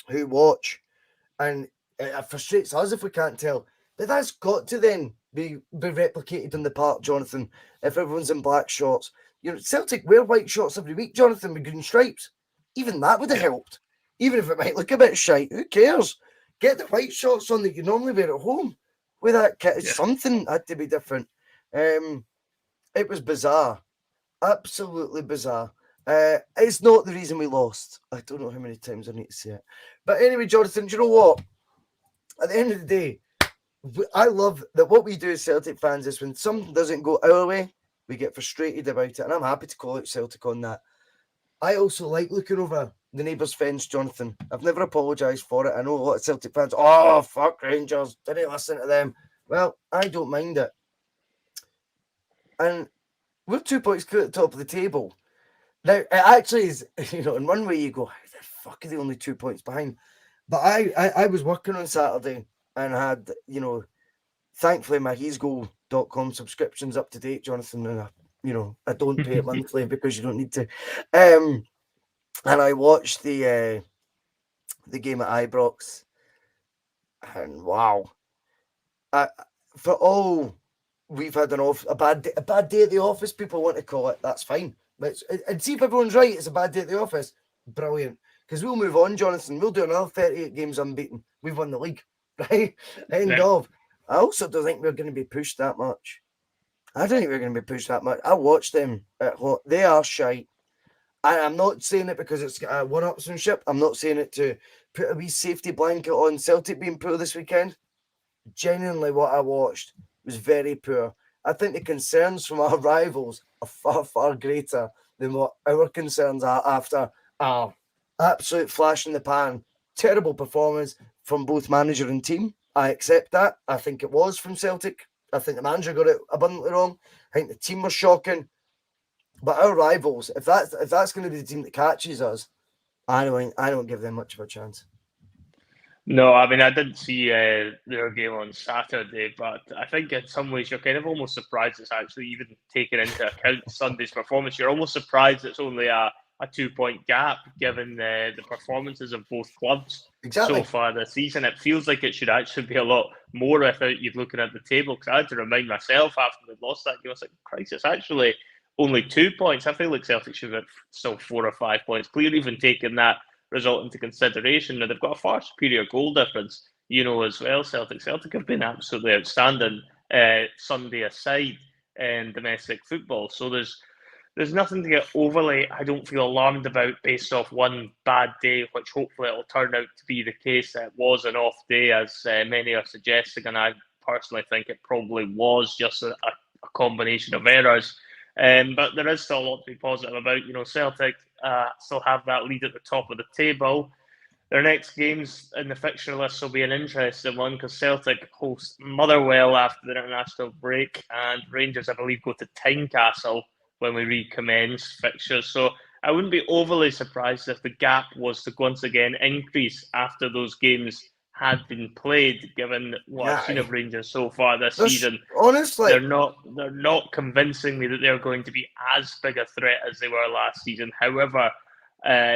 who watch, and it frustrates us if we can't tell. But that's got to then be replicated in the park, Jonathan, if everyone's in black shorts. You know, Celtic wear white shorts every week, Jonathan, with green stripes. Even that would have helped. Even if it might look a bit shite, who cares? Get the white shorts on that you normally wear at home. With that kit, something had to be different. It was bizarre. Absolutely bizarre. It's not the reason we lost. I don't know how many times I need to say it. But anyway, Jonathan, do you know what? At the end of the day, I love that what we do as Celtic fans is when something doesn't go our way, we get frustrated about it. And I'm happy to call out Celtic on that. I also like looking over the neighbour's fence, Jonathan. I've never apologised for it. I know a lot of Celtic fans, oh, fuck Rangers, didn't listen to them. Well, I don't mind it. And we're 2 points clear at the top of the table. Now, it actually is, you know, in one way you go, how the fuck are they only 2 points behind? But I was working on Saturday and had, you know, thankfully my he'sgoal.com subscription's up to date, Jonathan, and I don't pay it monthly because you don't need to. And I watched the game at Ibrox, and wow, for all we've had a bad day at the office, people want to call it. That's fine. And see if everyone's right. It's a bad day at the office. Brilliant, because we'll move on, Jonathan. We'll do another 38 games unbeaten. We've won the league, right? End of. I also don't think we're going to be pushed that much. I don't think we're going to be pushed that much. I watched them at home. They are shite. I'm not saying it because it's a one-upsmanship. I'm not saying it to put a wee safety blanket on Celtic being poor this weekend. Genuinely, what I watched was very poor. I think the concerns from our rivals are far, far greater than what our concerns are after our absolute flash in the pan, terrible performance from both manager and team. I accept that. I think it was from Celtic. I think the manager got it abundantly wrong. I think the team was shocking. But our rivals, if that's going to be the team that catches us, I don't give them much of a chance. No, I mean, I didn't see their game on Saturday, but I think in some ways you're kind of almost surprised it's actually even taken into account Sunday's performance. You're almost surprised it's only a 2 point gap given the performances of both clubs so far this season. It feels like it should actually be a lot more without you looking at the table, because I had to remind myself after we'd lost that game, I was like, Christ, it's actually only 2 points. I feel like Celtic should have still 4 or 5 points clear, even taking that result into consideration. Now, they've got a far superior goal difference, as well. Celtic have been absolutely outstanding, Sunday aside, in domestic football. So there's nothing to get overly, I don't feel, alarmed about based off one bad day, which hopefully it'll turn out to be the case. It was an off day, as many are suggesting, and I personally think it probably was just a combination of errors. But there is still a lot to be positive about. Celtic still have that lead at the top of the table. Their next games in the fixture list will be an interesting one because Celtic host Motherwell after the international break, and Rangers, I believe, go to Tynecastle when we recommence fixtures. So I wouldn't be overly surprised if the gap was to once again increase after those games had been played, given what I've seen of Rangers so far this season. Honestly, they're not convincing me that they're going to be as big a threat as they were last season. However,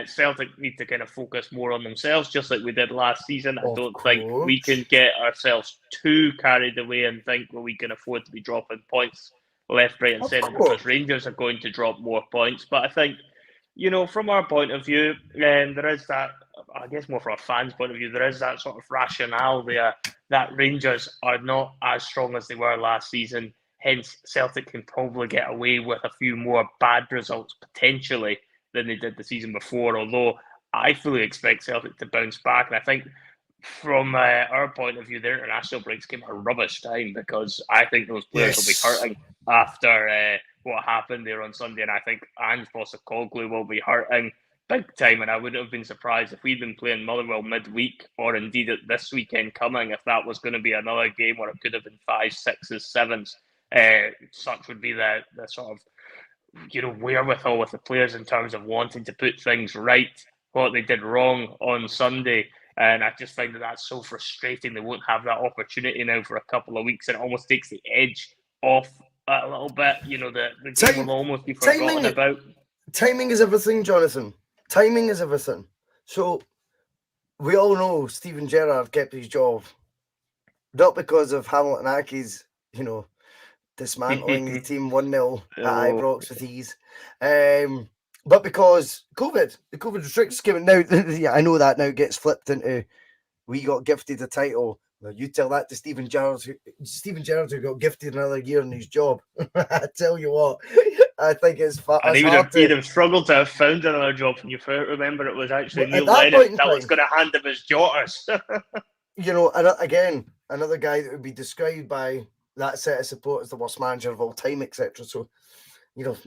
Celtic need to kind of focus more on themselves, just like we did last season. I don't think we can get ourselves too carried away and think, well, we can afford to be dropping points left, right, and centre because Rangers are going to drop more points. But I think, from our point of view, there is that, I guess more from a fan's point of view, there is that sort of rationale there that Rangers are not as strong as they were last season. Hence, Celtic can probably get away with a few more bad results potentially than they did the season before, although I fully expect Celtic to bounce back. And I think from our point of view, the international breaks came at a rubbish time because I think those players will be hurting after what happened there on Sunday. And I think Ange Postecoglou will be hurting big time. And I wouldn't have been surprised if we'd been playing Motherwell midweek or indeed at this weekend coming, if that was going to be another game where it could have been 5s, 6s, 7s. Such would be the sort of wherewithal with the players in terms of wanting to put things right, what they did wrong on Sunday. And I just find that that's so frustrating. They won't have that opportunity now for a couple of weeks, and it almost takes the edge off a little bit. The game will almost be forgotten about. Timing is everything, Jonathan. Timing is everything. So we all know Steven Gerrard kept his job, not because of Hamilton Accies, dismantling the team 1-0 at Ibrox with ease, but because the COVID restrictions came in. Now, I know that now gets flipped into we got gifted a title. Well, you tell that to Steven Gerrard, who got gifted another year in his job. I tell you what, I think it's and he'd have struggled to have found another job. And you remember it was actually Neil Lennon that was going to hand him his jotters. Again, another guy that would be described by that set of support as the worst manager of all time, etc. So,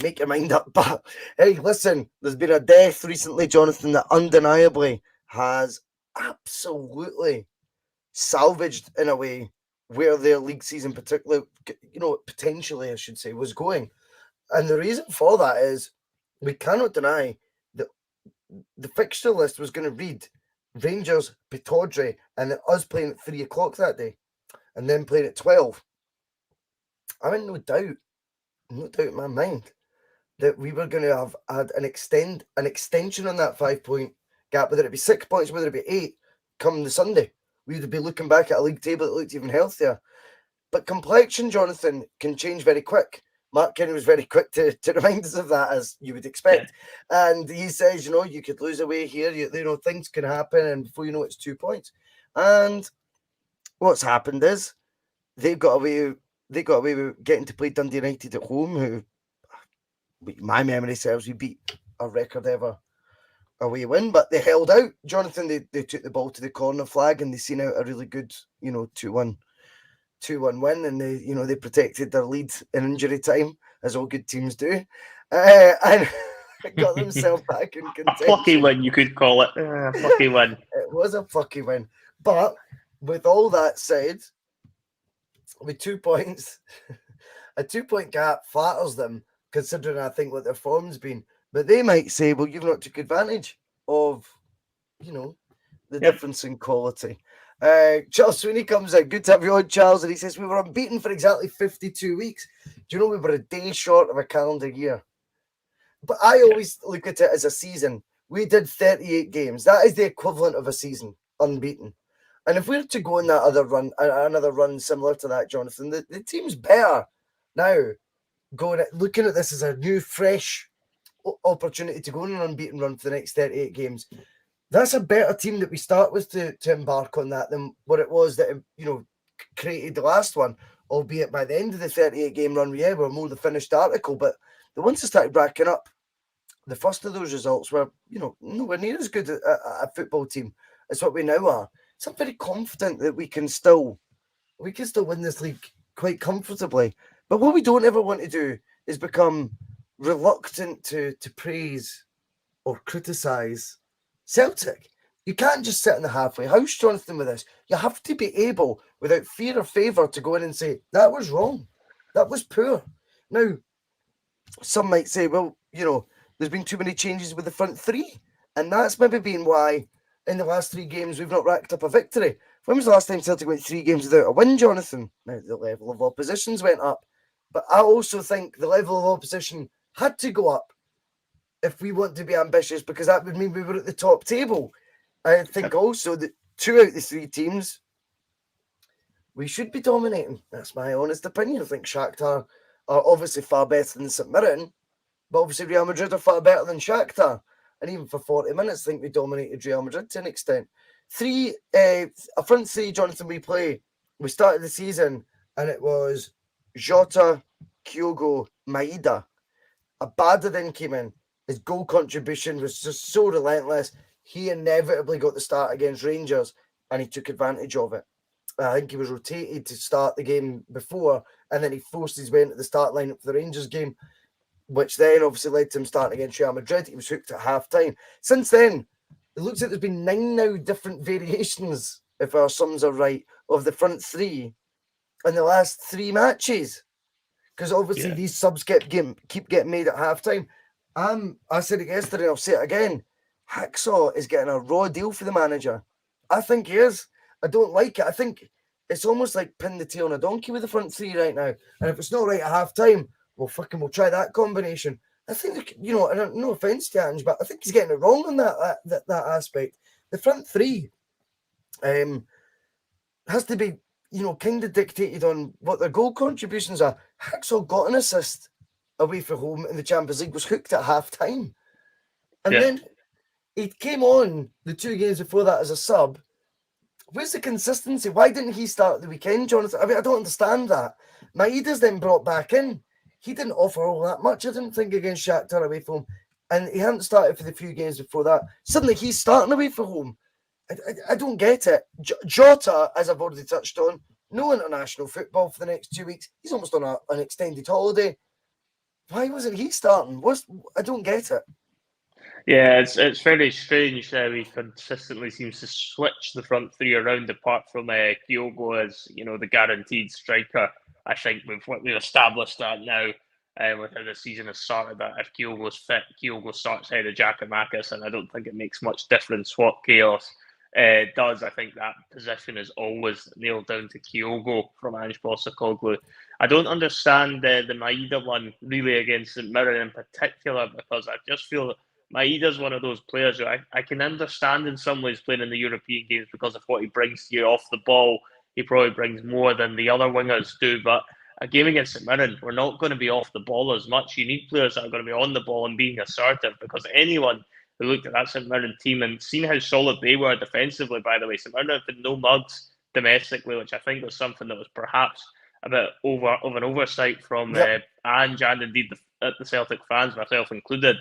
make your mind up. But hey, listen, there's been a death recently, Jonathan, that undeniably has absolutely salvaged in a way where their league season, particularly, potentially, I should say, was going. And the reason for that is we cannot deny that the fixture list was going to read Rangers, Pittodrie, and then us playing at 3 o'clock that day, and then playing at 12. I'm in no doubt in my mind that we were going to have had an extension on that 5-point gap, whether it be 6 points, whether it be 8, come the Sunday. We would be looking back at a league table that looked even healthier. But complexion, Jonathan, can change very quick. Mark Kenny was very quick to remind us of that, as you would expect. Yeah. And he says, you could lose away here. Things can happen, and before you know it's 2 points. And what's happened is they got away with getting to play Dundee United at home, who, my memory serves, we beat a record ever away win, but they held out. Jonathan, they took the ball to the corner flag and they seen out a really good, 2-1 win, and they protected their lead in injury time, as all good teams do, and got themselves back in contention. A plucky win, you could call it. A plucky win. It was a plucky win. But with all that said, with 2 points, a 2-point gap flatters them, considering I think what their form's been. But they might say, well, you've not took advantage of, the difference in quality. Charles Sweeney comes out. Good to have you on, Charles. And he says, we were unbeaten for exactly 52 weeks. Do you know we were a day short of a calendar year? But I always look at it as a season. We did 38 games. That is the equivalent of a season, unbeaten. And if we were to go on that another run similar to that, Jonathan, the team's better now. Looking at this as a new, fresh opportunity to go on an unbeaten run for the next 38 games. that's a better team that we start with to embark on that than what it was that, created the last one, albeit by the end of the 38-game run, we're more the finished article. But the ones that started racking up, the first of those results were, nowhere near as good a football team as what we now are. So I'm very confident that we can still win this league quite comfortably. But what we don't ever want to do is become reluctant to praise or criticise Celtic. You can't just sit in the halfway house, Jonathan, with this. You have to be able, without fear or favour, to go in and say, that was wrong. That was poor. Now, some might say, well, there's been too many changes with the front three. And that's maybe been why in the last 3 games we've not racked up a victory. When was the last time Celtic went 3 games without a win, Jonathan? Now, the level of oppositions went up. But I also think the level of opposition had to go up if we want to be ambitious, because that would mean we were at the top table. I think also that 2 out of the 3 teams we should be dominating. That's my honest opinion. I think Shakhtar are obviously far better than St Mirren, but obviously Real Madrid are far better than Shakhtar. And even for 40 minutes, I think we dominated Real Madrid to an extent. A front 3, Jonathan, we started the season and it was Jota, Kyogo, Maeda. Abada then came in. His goal contribution was just so relentless. He inevitably got the start against Rangers and he took advantage of it. I think he was rotated to start the game before, and then he forced his way into the start lineup for the Rangers game, which then obviously led to him starting against Real Madrid. He was hooked at half-time. Since then, it looks like there's been 9 now different variations, if our sums are right, of the front 3 in the last 3 matches. Because obviously these subs keep getting made at half-time. I said it yesterday and I'll say it again. Hacksaw is getting a raw deal for the manager. I think he is. I don't like it. I think it's almost like pin the tail on a donkey with the front 3 right now. And if it's not right at half-time, we'll try that combination. I think, no offence to Ange, but I think he's getting it wrong on that aspect. The front 3 has to be, kind of dictated on what their goal contributions are. Hacksaw got an assist away from home in the Champions League, was hooked at half-time. And then he came on the 2 games before that as a sub. Where's the consistency? Why didn't he start at the weekend, Jonathan? I mean, I don't understand that. Maeda's then brought back in. He didn't offer all that much, I didn't think, against Shakhtar away from home. And he hadn't started for the few games before that. Suddenly he's starting away from home. I don't get it. Jota, as I've already touched on, no international football for the next 2 weeks. He's almost on an extended holiday. Why wasn't he starting? I don't get it. Yeah, it's very strange how he consistently seems to switch the front 3 around, apart from Kyogo as, the guaranteed striker. I think we've established that now with how the season has started, that if Kyogo's fit, Kyogo starts ahead of Giakoumakis, and I don't think it makes much difference what Chaos does. I think that position is always nailed down to Kyogo from Ange Postecoglou. I don't understand the Maeda one really against St Mirren in particular, because I just feel that Maeda's one of those players who I can understand in some ways playing in the European games because of what he brings to you off the ball. He probably brings more than the other wingers do, but a game against St Mirren, we're not going to be off the ball as much. You need players that are going to be on the ball and being assertive, because anyone who looked at that St Mirren team and seen how solid they were defensively, by the way, St Mirren have been no mugs domestically, which I think was something that was perhaps a bit of an oversight from Ange and indeed the Celtic fans, myself included.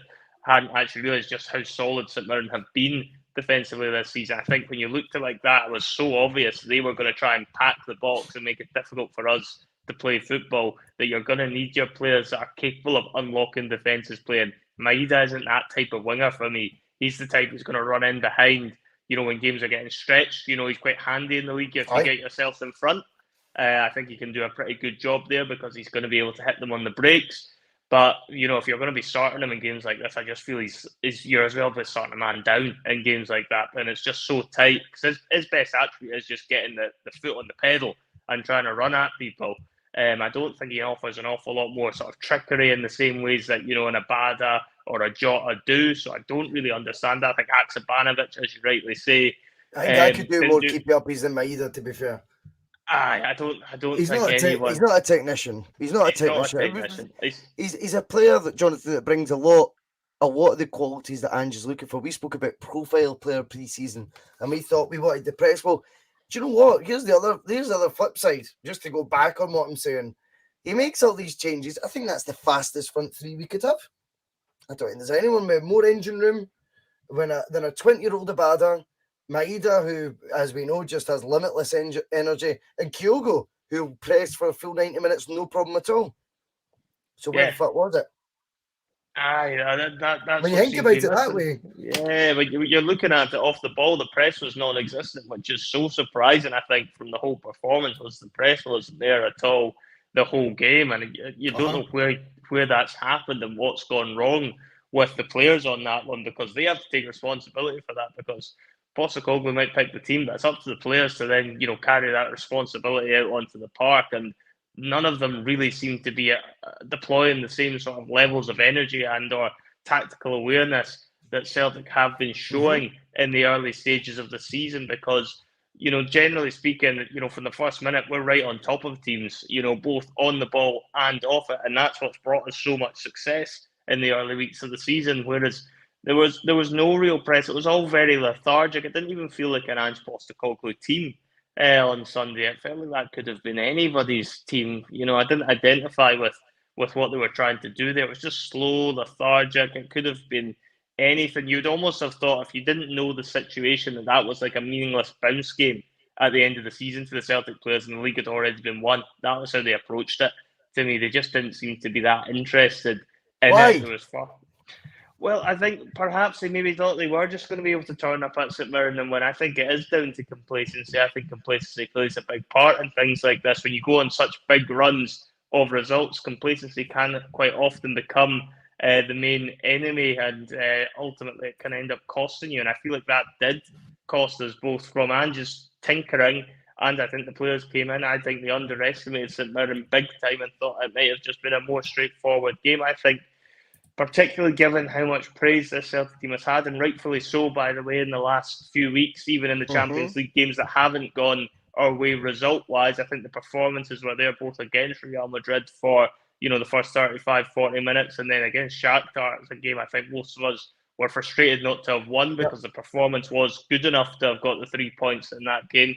Hadn't actually realised just how solid St Mirren have been defensively this season. I think when you looked at it like that, it was so obvious they were going to try and pack the box and make it difficult for us to play football, that you're going to need your players that are capable of unlocking defences playing. Maeda isn't that type of winger for me. He's the type who's going to run in behind, when games are getting stretched. He's quite handy in the league if you get yourself in front. I think he can do a pretty good job there because he's going to be able to hit them on the breaks. But, if you're going to be starting him in games like this, I just feel you're as well as starting a man down in games like that. And it's just so tight, because his best attribute is just getting the foot on the pedal and trying to run at people. I don't think he offers an awful lot more sort of trickery in the same ways that, an Abada or a Jota do. So I don't really understand that. I think Haksabanovic, as you rightly say, I think I could do more keep up than Maeda, to be fair. I don't he's think anyone... He's not a technician. He's a player that, Jonathan, that brings a lot a lot of the qualities that Ange is looking for. We spoke about profile player pre-season, and we thought we wanted the press. Well, do you know what? Here's the other flip side. Just to go back on what I'm saying, he makes all these changes. I think that's the fastest front three we could have. I don't think there's anyone with more engine room than a 20-year-old Abada, Maeda, who, as we know, just has limitless energy, and Kyogo, who pressed for a full 90 minutes, no problem at all. So where the fuck was it? That's when you think about it that way. Yeah, but you're looking at it off the ball, the press was non-existent, which is so surprising, I think, from the whole performance, was the press wasn't there at all the whole game, and you don't know where that's happened and what's gone wrong with the players on that one, because they have to take responsibility for that, because Postecoglou might pick the team, but it's up to the players to then, carry that responsibility out onto the park, and none of them really seem to be deploying the same sort of levels of energy and or tactical awareness that Celtic have been showing in the early stages of the season, because, generally speaking, from the first minute, we're right on top of teams, both on the ball and off it. And that's what's brought us so much success in the early weeks of the season. Whereas there was no real press. It was all very lethargic. It didn't even feel like an Ange Postecoglou team on Sunday. It felt like that could have been anybody's team. I didn't identify with what they were trying to do there. It was just slow, lethargic. It could have been anything. You'd almost have thought, if you didn't know the situation, that was like a meaningless bounce game at the end of the season for the Celtic players, and the league had already been won. That was how they approached it. To me, they just didn't seem to be that interested in it. There was far. Well, I think perhaps they maybe thought they were just going to be able to turn up at St Mirren, and when I think it is down to complacency. I think complacency plays a big part in things like this. When you go on such big runs of results, complacency can quite often become the main enemy, and ultimately it can end up costing you. And I feel like that did cost us, both from Ange's tinkering, and I think the players came in. I think they underestimated St Mirren big time and thought it might have just been a more straightforward game. I think, particularly given how much praise this Celtic team has had, and rightfully so, by the way, in the last few weeks, even in the Champions League games that haven't gone our way result-wise. I think the performances were there both against Real Madrid for, the first 35, 40 minutes, and then against Shakhtar. It's a game I think most of us were frustrated not to have won, because the performance was good enough to have got the 3 points in that game.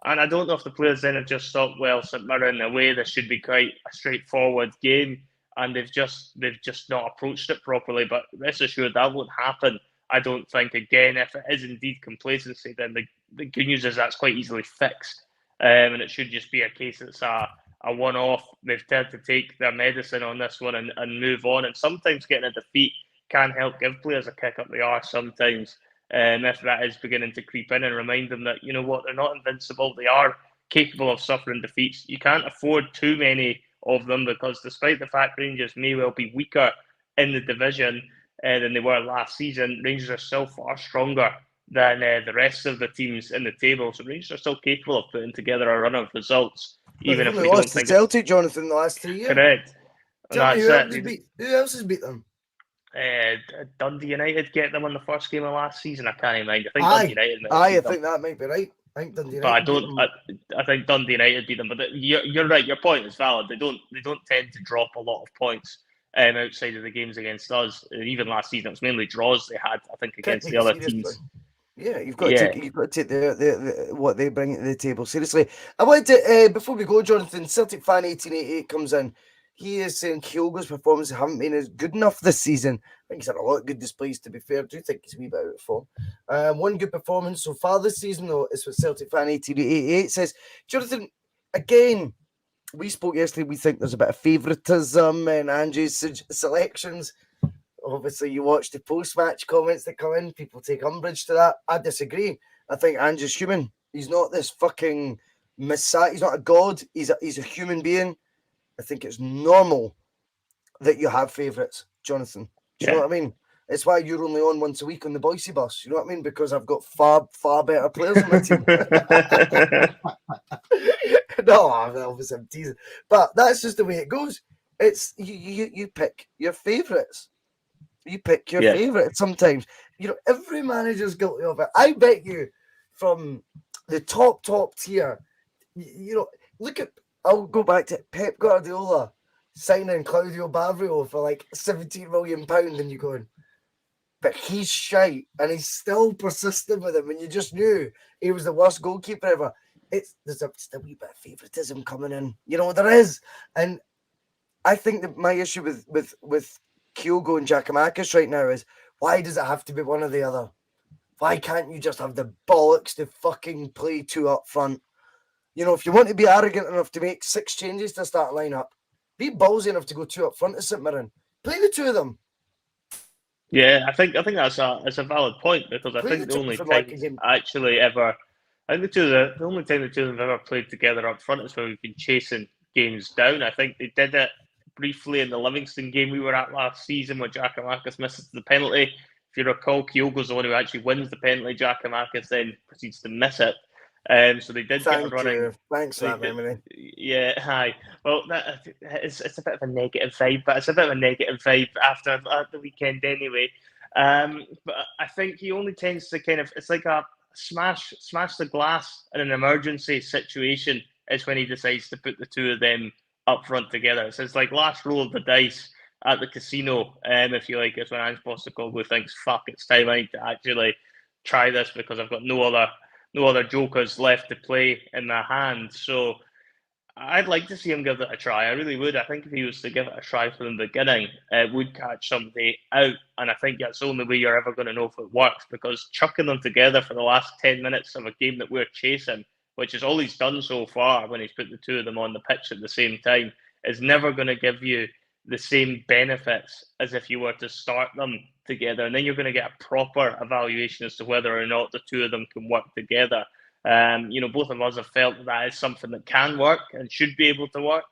And I don't know if the players then have just thought, well, St Mirren away, this should be quite a straightforward game, and they've just not approached it properly. But rest assured, that won't happen, I don't think. Again, if it is indeed complacency, then the good news is that's quite easily fixed, and it should just be a case that's a one-off. They've had to take their medicine on this one and move on. And sometimes getting a defeat can help give players a kick up the arse sometimes, if that is beginning to creep in, and remind them that, they're not invincible. They are capable of suffering defeats. You can't afford too many of them, because despite the fact Rangers may well be weaker in the division than they were last season, Rangers are still far stronger than the rest of the teams in the table. So Rangers are still capable of putting together a run of results, even if we don't think Celtic, Jonathan, the last 3 years. Correct. Tell me, who else has beat them? Dundee United get them on the first game of last season. I can't mind. I think Dundee United. I think that might be right. I think Dundee United. I think Dundee United beat them. But you're right. Your point is valid. They don't tend to drop a lot of points outside of the games against us. Even last season, it was mainly draws they had, I think, against the other teams. Yeah, you've got to take the what they bring to the table seriously. I wanted to before we go, Jonathan, Celtic fan 1888 comes in. He is saying Kyogo's performances haven't been as good enough this season. I think he's had a lot of good displays, to be fair. I do think he's a wee bit out of form. One good performance so far this season, though, is what Celtic fan 1888 says. Jonathan, again, we spoke yesterday. We think there's a bit of favouritism in Ange's selections. Obviously, you watch the post-match comments that come in. People take umbrage to that. I disagree. I think Ange is human. He's not this fucking messiah. He's not a god. He's a human being. I think it's normal that you have favourites, Jonathan. Do you know what I mean? It's why you're only on once a week on the Boise Bus. You know what I mean? Because I've got far better players on my team. No, obviously I'm teasing. But that's just the way it goes. It's you pick your favourites. You pick your favourite sometimes. Every manager's guilty of it. I bet you from the top tier, look at, I'll go back to Pep Guardiola signing Claudio Bavrio for like £17 million, and you're going, but he's shite, and he's still persistent with him, and you just knew he was the worst goalkeeper ever. There's a wee bit of favouritism coming in, there is, and I think that my issue with Kyogo and Giakoumakis right now is, why does it have to be one or the other? Why can't you just have the bollocks to fucking play two up front? If you want to be arrogant enough to make 6 changes to start lineup, be ballsy enough to go 2 up front to St Mirren. Play the 2 of them. Yeah, I think that's a valid point, because I think the only time the only time the two of them have ever played together up front is when we've been chasing games down. I think they did it briefly in the Livingston game we were at last season, where Giakoumakis misses the penalty. If you recall, Kyogo's the one who actually wins the penalty. Giakoumakis then proceeds to miss it. So they did get running. Thanks for that memory. Yeah, hi. Well, it's a bit of a negative vibe, but it's a bit of a negative vibe after the weekend anyway. But I think he only tends to it's like a smash the glass in an emergency situation is when he decides to put the two of them up front together. So it's like last roll of the dice at the casino, if you like. It's when Ange Postecoglou thinks, fuck, it's time I need to actually try this because I've got no other jokers left to play in their hand. So I'd like to see him give it a try. I really would. I think if he was to give it a try from the beginning, it would catch somebody out. And I think that's the only way you're ever going to know if it works, because chucking them together for the last 10 minutes of a game that we're chasing, which is all he's done so far when he's put the two of them on the pitch at the same time, is never going to give you the same benefits as if you were to start them together. And then you're going to get a proper evaluation as to whether or not the two of them can work together. Both of us have felt that is something that can work and should be able to work.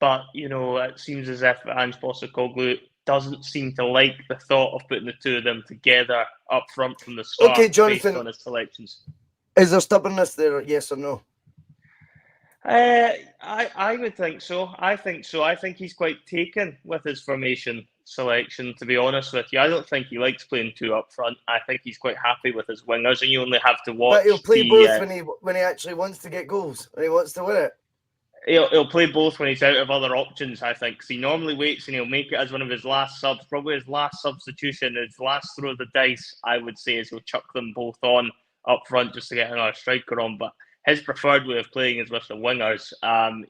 But, it seems as if Ange Postecoglou doesn't seem to like the thought of putting the two of them together up front from the start. Okay, Jonathan, based on his selections. Is there stubbornness there, yes or no? I would think so. I think so. I think he's quite taken with his formation selection, to be honest with you. I don't think he likes playing 2 up front. I think he's quite happy with his wingers, and you only have to watch. But he'll play both when he actually wants to get goals, and he wants to win it. He'll play both when he's out of other options, I think, because he normally waits and he'll make it as one of his last subs, probably his last substitution, his last throw of the dice, I would say, is he'll chuck them both on up front just to get another striker on. But his preferred way of playing is with the wingers.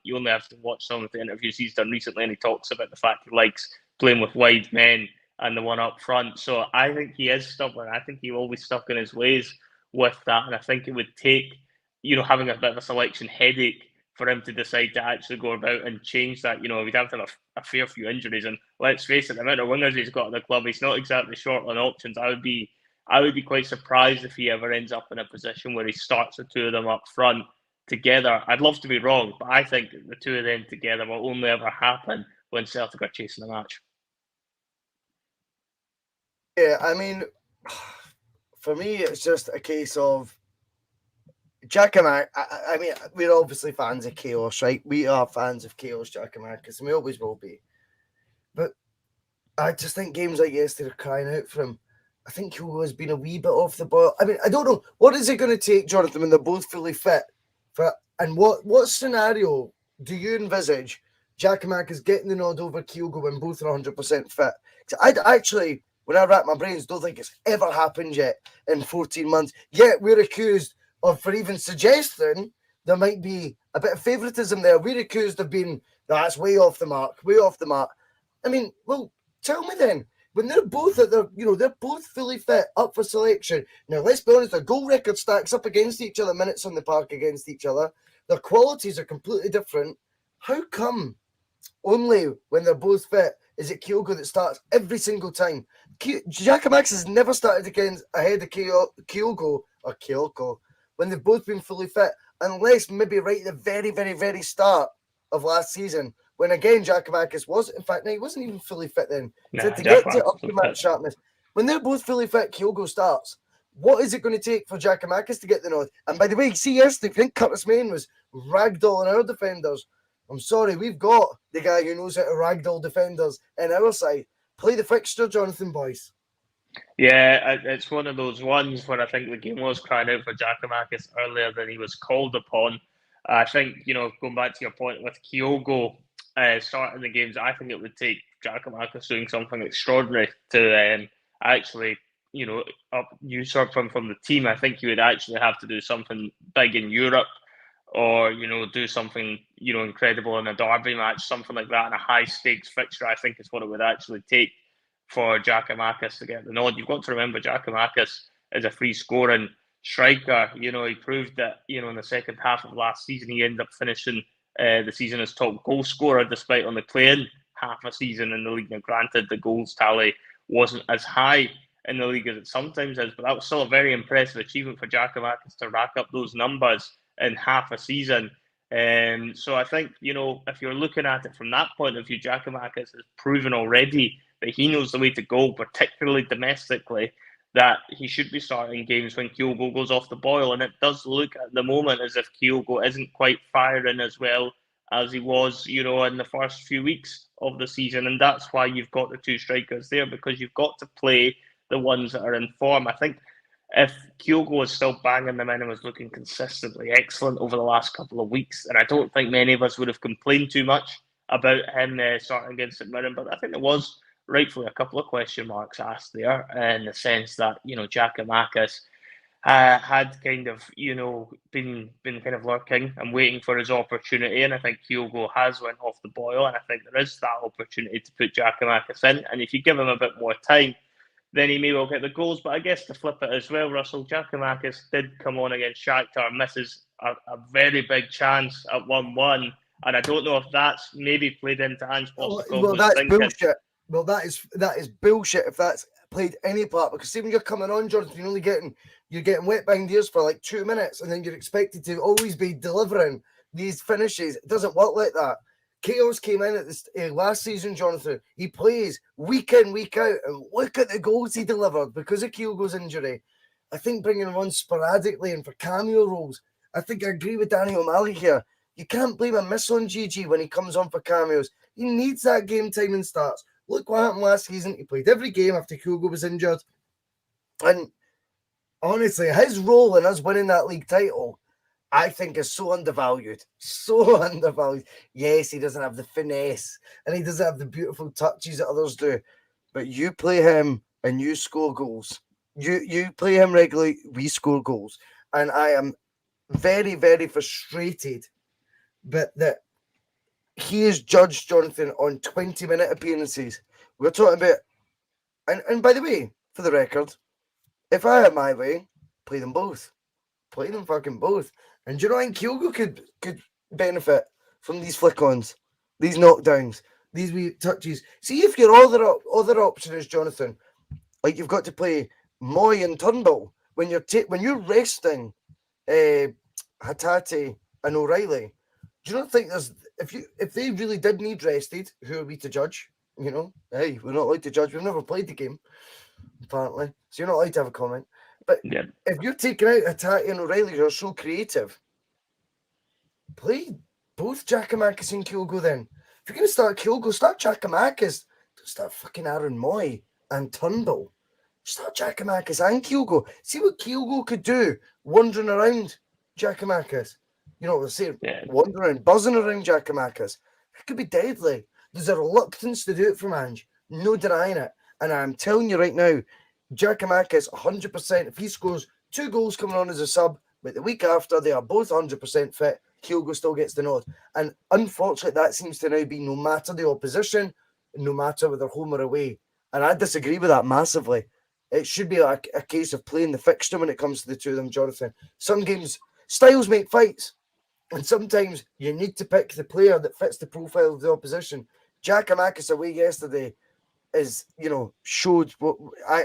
You only have to watch some of the interviews he's done recently, and he talks about the fact he likes playing with wide men and the one up front. So I think he is stubborn. I think he will be stuck in his ways with that, and I think it would take, having a bit of a selection headache for him to decide to actually go about and change that. We'd have to have a fair few injuries, and let's face it, the amount of wingers he's got at the club, he's not exactly short on options. I would be quite surprised if he ever ends up in a position where he starts the two of them up front together. I'd love to be wrong, but I think the two of them together will only ever happen when Celtic are chasing a match. Yeah, I mean, for me, it's just a case of Giakoumakis. I mean, we're obviously fans of chaos, right? We are fans of chaos, Giakoumakis, and we always will be. But I just think games like yesterday are crying out for him. I think Hugo has been a wee bit off the ball. I mean, I don't know. What is it going to take, Jonathan, when they're both fully fit? And what scenario do you envisage Giakoumakis getting the nod over Kyogo when both are 100% fit? I'd actually, when I wrap my brains, don't think it's ever happened yet in 14 months. Yet we're accused of, for even suggesting there might be a bit of favouritism there. We're accused of being, that's way off the mark. I mean, well, tell me then. When they're both they're both fully fit, up for selection. Now, let's be honest, their goal record stacks up against each other, minutes on the park against each other. Their qualities are completely different. How come only when they're both fit is it Kyogo that starts every single time? Giakoumakis has never started ahead of Kyogo or Kyoko when they've both been fully fit, unless maybe right at the very, very, very start of last season, when again Giakoumakis was, in fact, no, he wasn't even fully fit then. To get to up to match sharpness, when they're both fully fit, Kyogo starts. What is it going to take for Giakoumakis to get the nod? And by the way, see yesterday, I think Curtis Main was ragdolling our defenders. I'm sorry, we've got the guy who knows how to ragdoll defenders in our side. Play the fixture, Jonathan Boyce. Yeah, it's one of those ones where I think the game was crying out for Giakoumakis earlier than he was called upon. I think, going back to your point with Kyogo starting the games, I think it would take Giakoumakis doing something extraordinary to actually usurp him from the team, I think you would actually have to do something big in Europe, or do something incredible in a derby match, something like that in a high stakes fixture. I think is what it would actually take for Giakoumakis to get the nod. You've got to remember Giakoumakis is a free scoring striker. He proved that in the second half of last season he ended up finishing the season as top goal scorer, despite only playing half a season in the league. Now, granted, the goals tally wasn't as high in the league as it sometimes is, but that was still a very impressive achievement for Giakoumakis to rack up those numbers in half a season. So I think, if you're looking at it from that point of view, Giakoumakis has proven already that he knows the way to go, particularly domestically, that he should be starting games when Kyogo goes off the boil. And it does look at the moment as if Kyogo isn't quite firing as well as he was, in the first few weeks of the season. And that's why you've got the two strikers there, because you've got to play the ones that are in form. I think if Kyogo was still banging them in and was looking consistently excellent over the last couple of weeks, and I don't think many of us would have complained too much about him starting against St Mirren, but I think there was rightfully a couple of question marks asked there, in the sense that Giakoumakis had kind of been kind of lurking and waiting for his opportunity, and I think Kyogo has went off the boil, and I think there is that opportunity to put Giakoumakis in, and if you give him a bit more time, then he may well get the goals. But I guess to flip it as well, Russell, Giakoumakis did come on against Shakhtar, misses a very big chance at 1-1, and I don't know if that's maybe played into Ange Postecoglou's Well, that's thinking. bullshit. Well, that is bullshit if that's played any part, because see, when you're coming on, Jonathan, you're getting wet behind the ears for like 2 minutes, and then you're expected to always be delivering these finishes. It doesn't work like that. Chaos came in at this last season, Jonathan. He plays week in, week out, and look at the goals he delivered because of Kyogo's injury. I think bringing him on sporadically and for cameo roles, I think I agree with Danny O'Malley here. You can't blame a miss on GG when he comes on for cameos. He needs that game time and starts. Look what happened last season. He played every game after Kyogo was injured. And honestly, his role in us winning that league title, I think, is so undervalued. So undervalued. Yes, he doesn't have the finesse and he doesn't have the beautiful touches that others do. But you play him and you score goals. You play him regularly, we score goals. And I am very, very frustrated that he is judged, Jonathan, on 20-minute appearances. We're talking about, and by the way, for the record, if I had my way, play them both. Play them fucking both. And do you know, I think Kyogo could benefit from these flick-ons, these knockdowns, these wee touches. See, if your other option is, Jonathan, like you've got to play Mooy and Turnbull when you're resting Hatate and O'Reilly. Do you not think if they really did need rested, who are we to judge? Hey, we're not allowed to judge. We've never played the game, apparently. So you're not allowed to have a comment. But if you're taking out Hatate and O'Reilly, who are so creative, play both Giakoumakis and Kyogo then. If you're going to start Kyogo, start Giakoumakis. Don't start fucking Aaron Mooy and Turnbull. Start Giakoumakis and Kyogo. See what Kyogo could do wandering around Giakoumakis. Wandering around, buzzing around Giakoumakis. It could be deadly. There's a reluctance to do it from Ange. No denying it. And I'm telling you right now, Giakoumakis, 100%. If he scores 2 goals coming on as a sub, but the week after they are both 100% fit, Kyogo still gets the nod. And unfortunately, that seems to now be no matter the opposition, no matter whether home or away. And I disagree with that massively. It should be like a case of playing the fixture when it comes to the two of them, Jonathan. Some games, styles make fights. And sometimes you need to pick the player that fits the profile of the opposition. Giakoumakis away yesterday showed,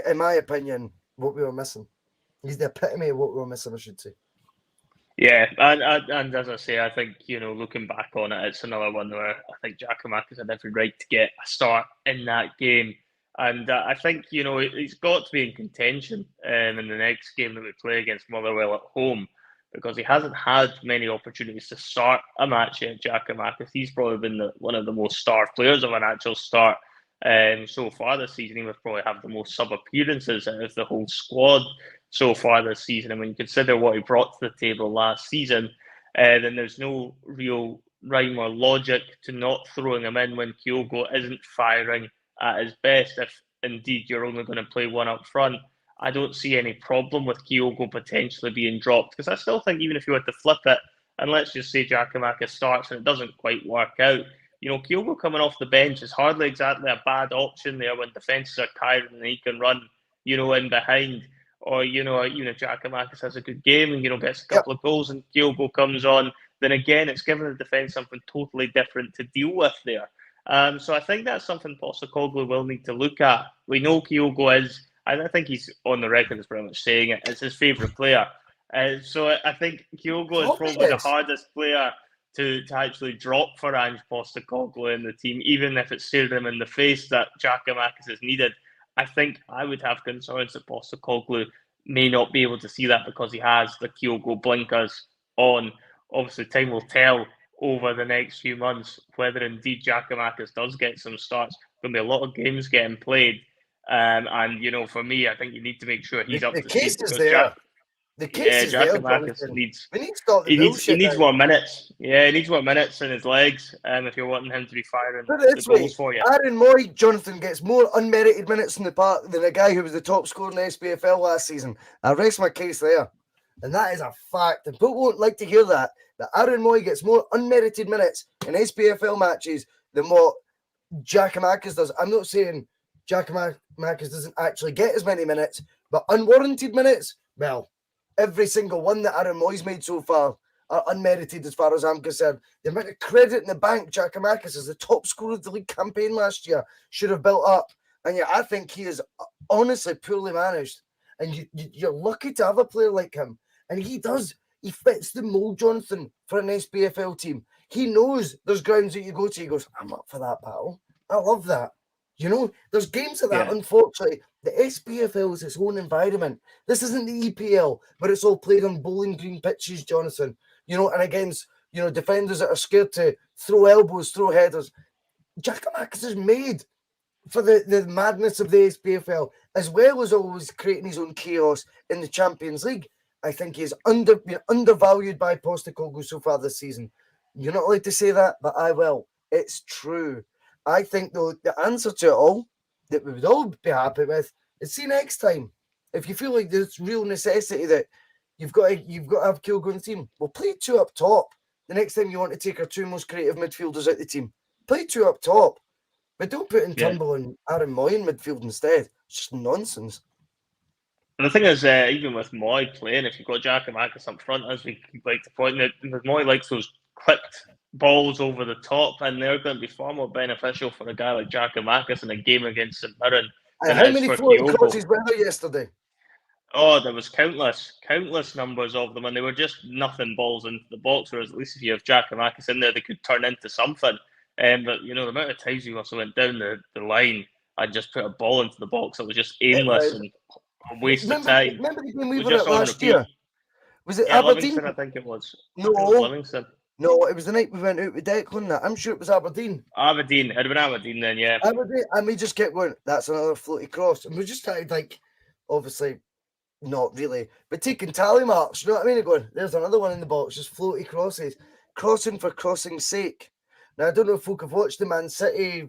in my opinion, what we were missing. He's the epitome of what we were missing, I should say. Yeah, and as I say, I think, looking back on it, it's another one where I think Giakoumakis had every right to get a start in that game. And I think, he's got to be in contention in the next game that we play against Motherwell at home, because he hasn't had many opportunities to start a match yet, Giakoumakis. He's probably been one of the most starved players of an actual start so far this season. He would probably have the most sub-appearances out of the whole squad so far this season. And when you consider what he brought to the table last season, then there's no real rhyme or logic to not throwing him in when Kyogo isn't firing at his best, if indeed you're only going to play one up front. I don't see any problem with Kyogo potentially being dropped, because I still think even if you were to flip it, and let's just say Giakoumakis starts and it doesn't quite work out, Kyogo coming off the bench is hardly exactly a bad option there when defences are tired and he can run, in behind. Or, even if Giakoumakis has a good game and, gets a couple of goals and Kyogo comes on, then again, it's given the defence something totally different to deal with there. So I think that's something Postecoglou will need to look at. We know Kyogo is, and I think he's on the record as pretty much saying it, it's his favourite player. So I think Kyogo is probably the hardest player to actually drop for Ange Postecoglou in the team, even if it's staring him in the face that Giakoumakis is needed. I think I would have concerns that Postecoglou may not be able to see that because he has the Kyogo blinkers on. Obviously, time will tell over the next few months whether indeed Giakoumakis does get some starts. There'll be a lot of games getting played. And, for me, I think you need to make sure he's up to speed. The case is there. The case is there, Giakoumakis needs he needs more minutes. Yeah, he needs more minutes in his legs if you're wanting him to be firing the goals for you. Aaron Mooy, Jonathan, gets more unmerited minutes in the park than a guy who was the top scorer in the SPFL last season. I rest my case there. And that is a fact. And people won't like to hear that Aaron Mooy gets more unmerited minutes in SPFL matches than what Giakoumakis does. I'm not saying Giakoumakis doesn't actually get as many minutes, but unwarranted minutes, well, every single one that Aaron Mooy's made so far are unmerited as far as I'm concerned. The amount of credit in the bank Giakoumakis as the top scorer of the league campaign last year should have built up. And yet I think he is honestly poorly managed. And you're lucky to have a player like him. And he fits the mould, Jonathan, for an SPFL team. He knows there's grounds that you go to. He goes, I'm up for that battle. I love that. There's games like that, unfortunately. The SPFL is its own environment. This isn't the EPL, but it's all played on Bowling Green pitches, Jonathan. And against, defenders that are scared to throw elbows, throw headers. Giakoumakis is made for the madness of the SPFL, as well as always creating his own chaos in the Champions League. I think he's undervalued by Postecoglou so far this season. You're not allowed to say that, but I will. It's true. I think, though, the answer to it all that we would all be happy with is see next time. If you feel like there's real necessity that you've got to have Kyogo in the team, well, play two up top. The next time you want to take our two most creative midfielders out the team, play two up top. But don't put in Turnbull and Aaron Mooy in midfield instead. It's just nonsense. And the thing is, even with Mooy playing, if you've got Giakoumakis up front, as we like to point out, Mooy likes those clipped balls over the top, and they're going to be far more beneficial for a guy like Giakoumakis in a game against St Mirren. And how many floating crosses were there yesterday? Oh, there was countless numbers of them, and they were just nothing balls into the box, whereas at least if you have Giakoumakis in there, they could turn into something. But, the amount of times you also went down the line and just put a ball into the box that was just aimless and a waste of time. Remember the game we were at last year? Was it Aberdeen? Livingston, I think it was. No. Livingston. No, it was the night we went out with Declan. I'm sure it was Aberdeen. It'd have been Aberdeen then, yeah. Aberdeen, and we just kept going, that's another floaty cross. And we just started, obviously, not really, but taking tally marks, you know what I mean? Going, there's another one in the box, just floaty crosses. Crossing for crossing's sake. Now, I don't know if folk have watched the Man City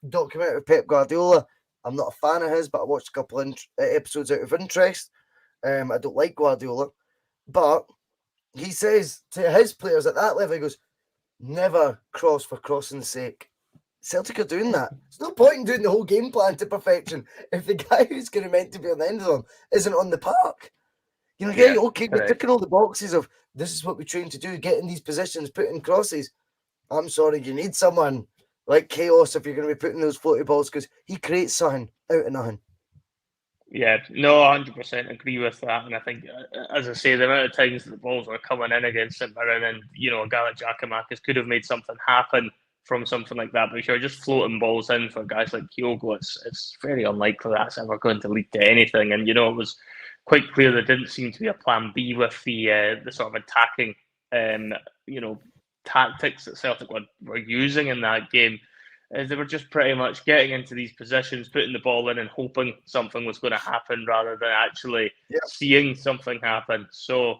documentary of Pep Guardiola. I'm not a fan of his, but I watched a couple of episodes out of interest. I don't like Guardiola. But he says to his players at that level, he goes, never cross for crossing's sake. Celtic are doing that. There's no point in doing the whole game plan to perfection if the guy who's going to meant to be on the end of them isn't on the park. Okay, we're ticking all the boxes of this is what we train to do, get in these positions, put in crosses. I'm sorry, you need someone like Chaos if you're going to be putting those floaty balls because he creates something out of nothing. Yeah, no, 100% agree with that. And I think, as I say, the amount of times that the balls were coming in against St Mirren and, a guy like Giakoumakis could have made something happen from something like that. But if you're just floating balls in for guys like Kyogo, it's very unlikely that's ever going to lead to anything. And, it was quite clear there didn't seem to be a plan B with the sort of attacking, tactics that Celtic were using in that game. They were just pretty much getting into these positions, putting the ball in and hoping something was going to happen rather than actually seeing something happen. So,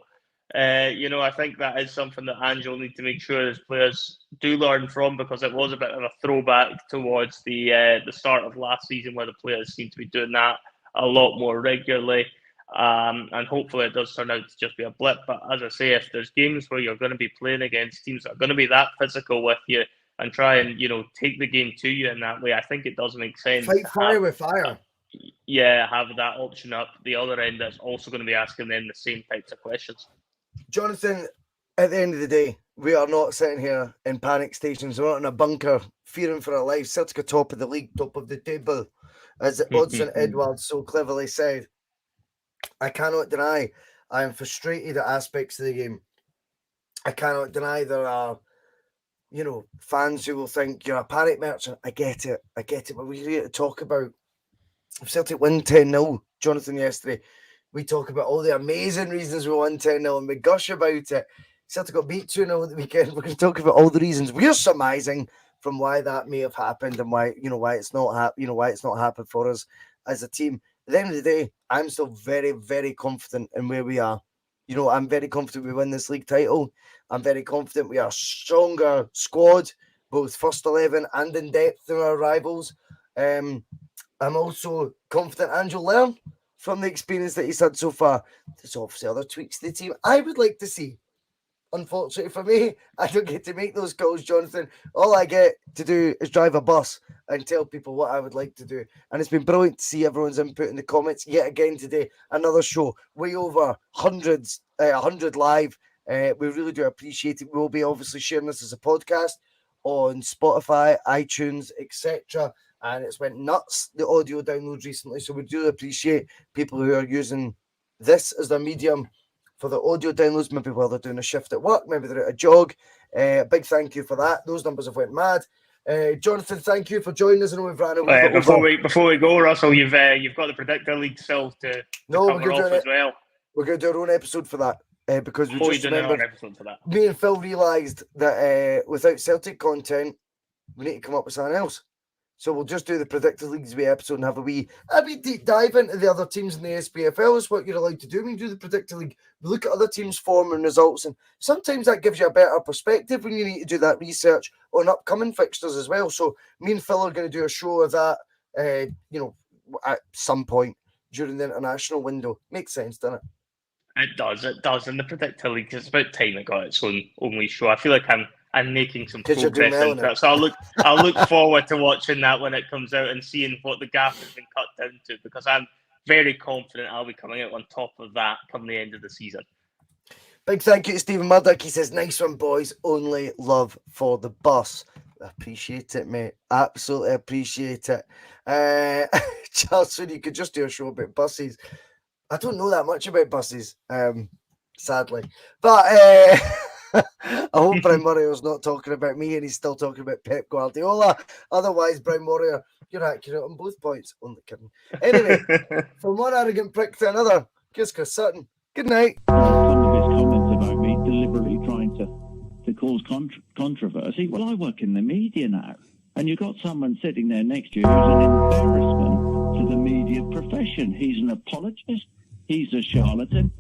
I think that is something that Ange will need to make sure his players do learn from, because it was a bit of a throwback towards the start of last season where the players seemed to be doing that a lot more regularly. And hopefully it does turn out to just be a blip. But as I say, if there's games where you're going to be playing against teams that are going to be that physical with you and try and, take the game to you in that way, I think it does make sense. Fight fire with fire. Have that option up the other end that's also going to be asking them the same types of questions. Jonathan, at the end of the day, we are not sitting here in panic stations. We're not in a bunker fearing for our lives. Celtic are top of the league, top of the table, as Odsonne Edwards so cleverly said. I cannot deny I am frustrated at aspects of the game. I cannot deny there are, fans who will think you're a panic merchant. I get it. But we're here to talk about if Celtic win 10-0, Jonathan, yesterday, we talk about all the amazing reasons we won 10-0 and we gush about it. Celtic got beat 2-0 at the weekend. We're going to talk about all the reasons we're surmising from why that may have happened and why it's not happened for us as a team. At the end of the day, I'm still very, very confident in where we are. I'm very confident we win this league title. I'm very confident we are a stronger squad, both first 11 and in depth than our rivals. I'm also confident Ange will learn from the experience that he's had so far. There's obviously other tweaks to the team I would like to see. Unfortunately for me, I don't get to make those calls, Jonathan. All I get to do is drive a bus and tell people what I would like to do. And it's been brilliant to see everyone's input in the comments yet again today. Another show, way over 100 live. We really do appreciate it. We'll be obviously sharing this as a podcast on Spotify, iTunes, etc. And it's went nuts, the audio downloads recently. So we do appreciate people who are using this as their medium for the audio downloads, maybe while they're doing a shift at work, maybe they're at a jog. Big thank you for that. Those numbers have went mad. Jonathan, thank you for joining us. I know we've ran away. Before we go, Russell, you've got the Predictor League still to cover off as well. We're going to do our own episode for that because we just remembered. For that. Me and Phil realised that without Celtic content, we need to come up with something else. So we'll just do the Predictor League's way episode and have a wee deep dive into the other teams in the SPFL. Is what you're allowed to do when you do the Predictor League. We look at other teams' form and results, and sometimes that gives you a better perspective when you need to do that research on upcoming fixtures as well. So me and Phil are going to do a show of that, at some point during the international window. Makes sense, doesn't it? It does. And the Predictor League, it's about time it got its own show. I feel like I'm making some progress into that. So I'll look forward to watching that when it comes out and seeing what the gap has been cut down to, because I'm very confident I'll be coming out on top of that come the end of the season. Big thank you to Stephen Murdoch. He says, nice one, boys. Only love for the bus. I appreciate it, mate. Absolutely appreciate it. Charles, you could just do a show about buses. I don't know that much about buses, sadly. But I hope Brown Warrior's not talking about me and he's still talking about Pep Guardiola. Otherwise, Brown Warrior, you're accurate on both points. Only kidding. Anyway, from one arrogant prick to another, here's Chris Sutton. Good night. Some of his comments about me deliberately trying to cause controversy. Well, I work in the media now, and you've got someone sitting there next to you who's an embarrassment to the media profession. He's an apologist. He's a charlatan.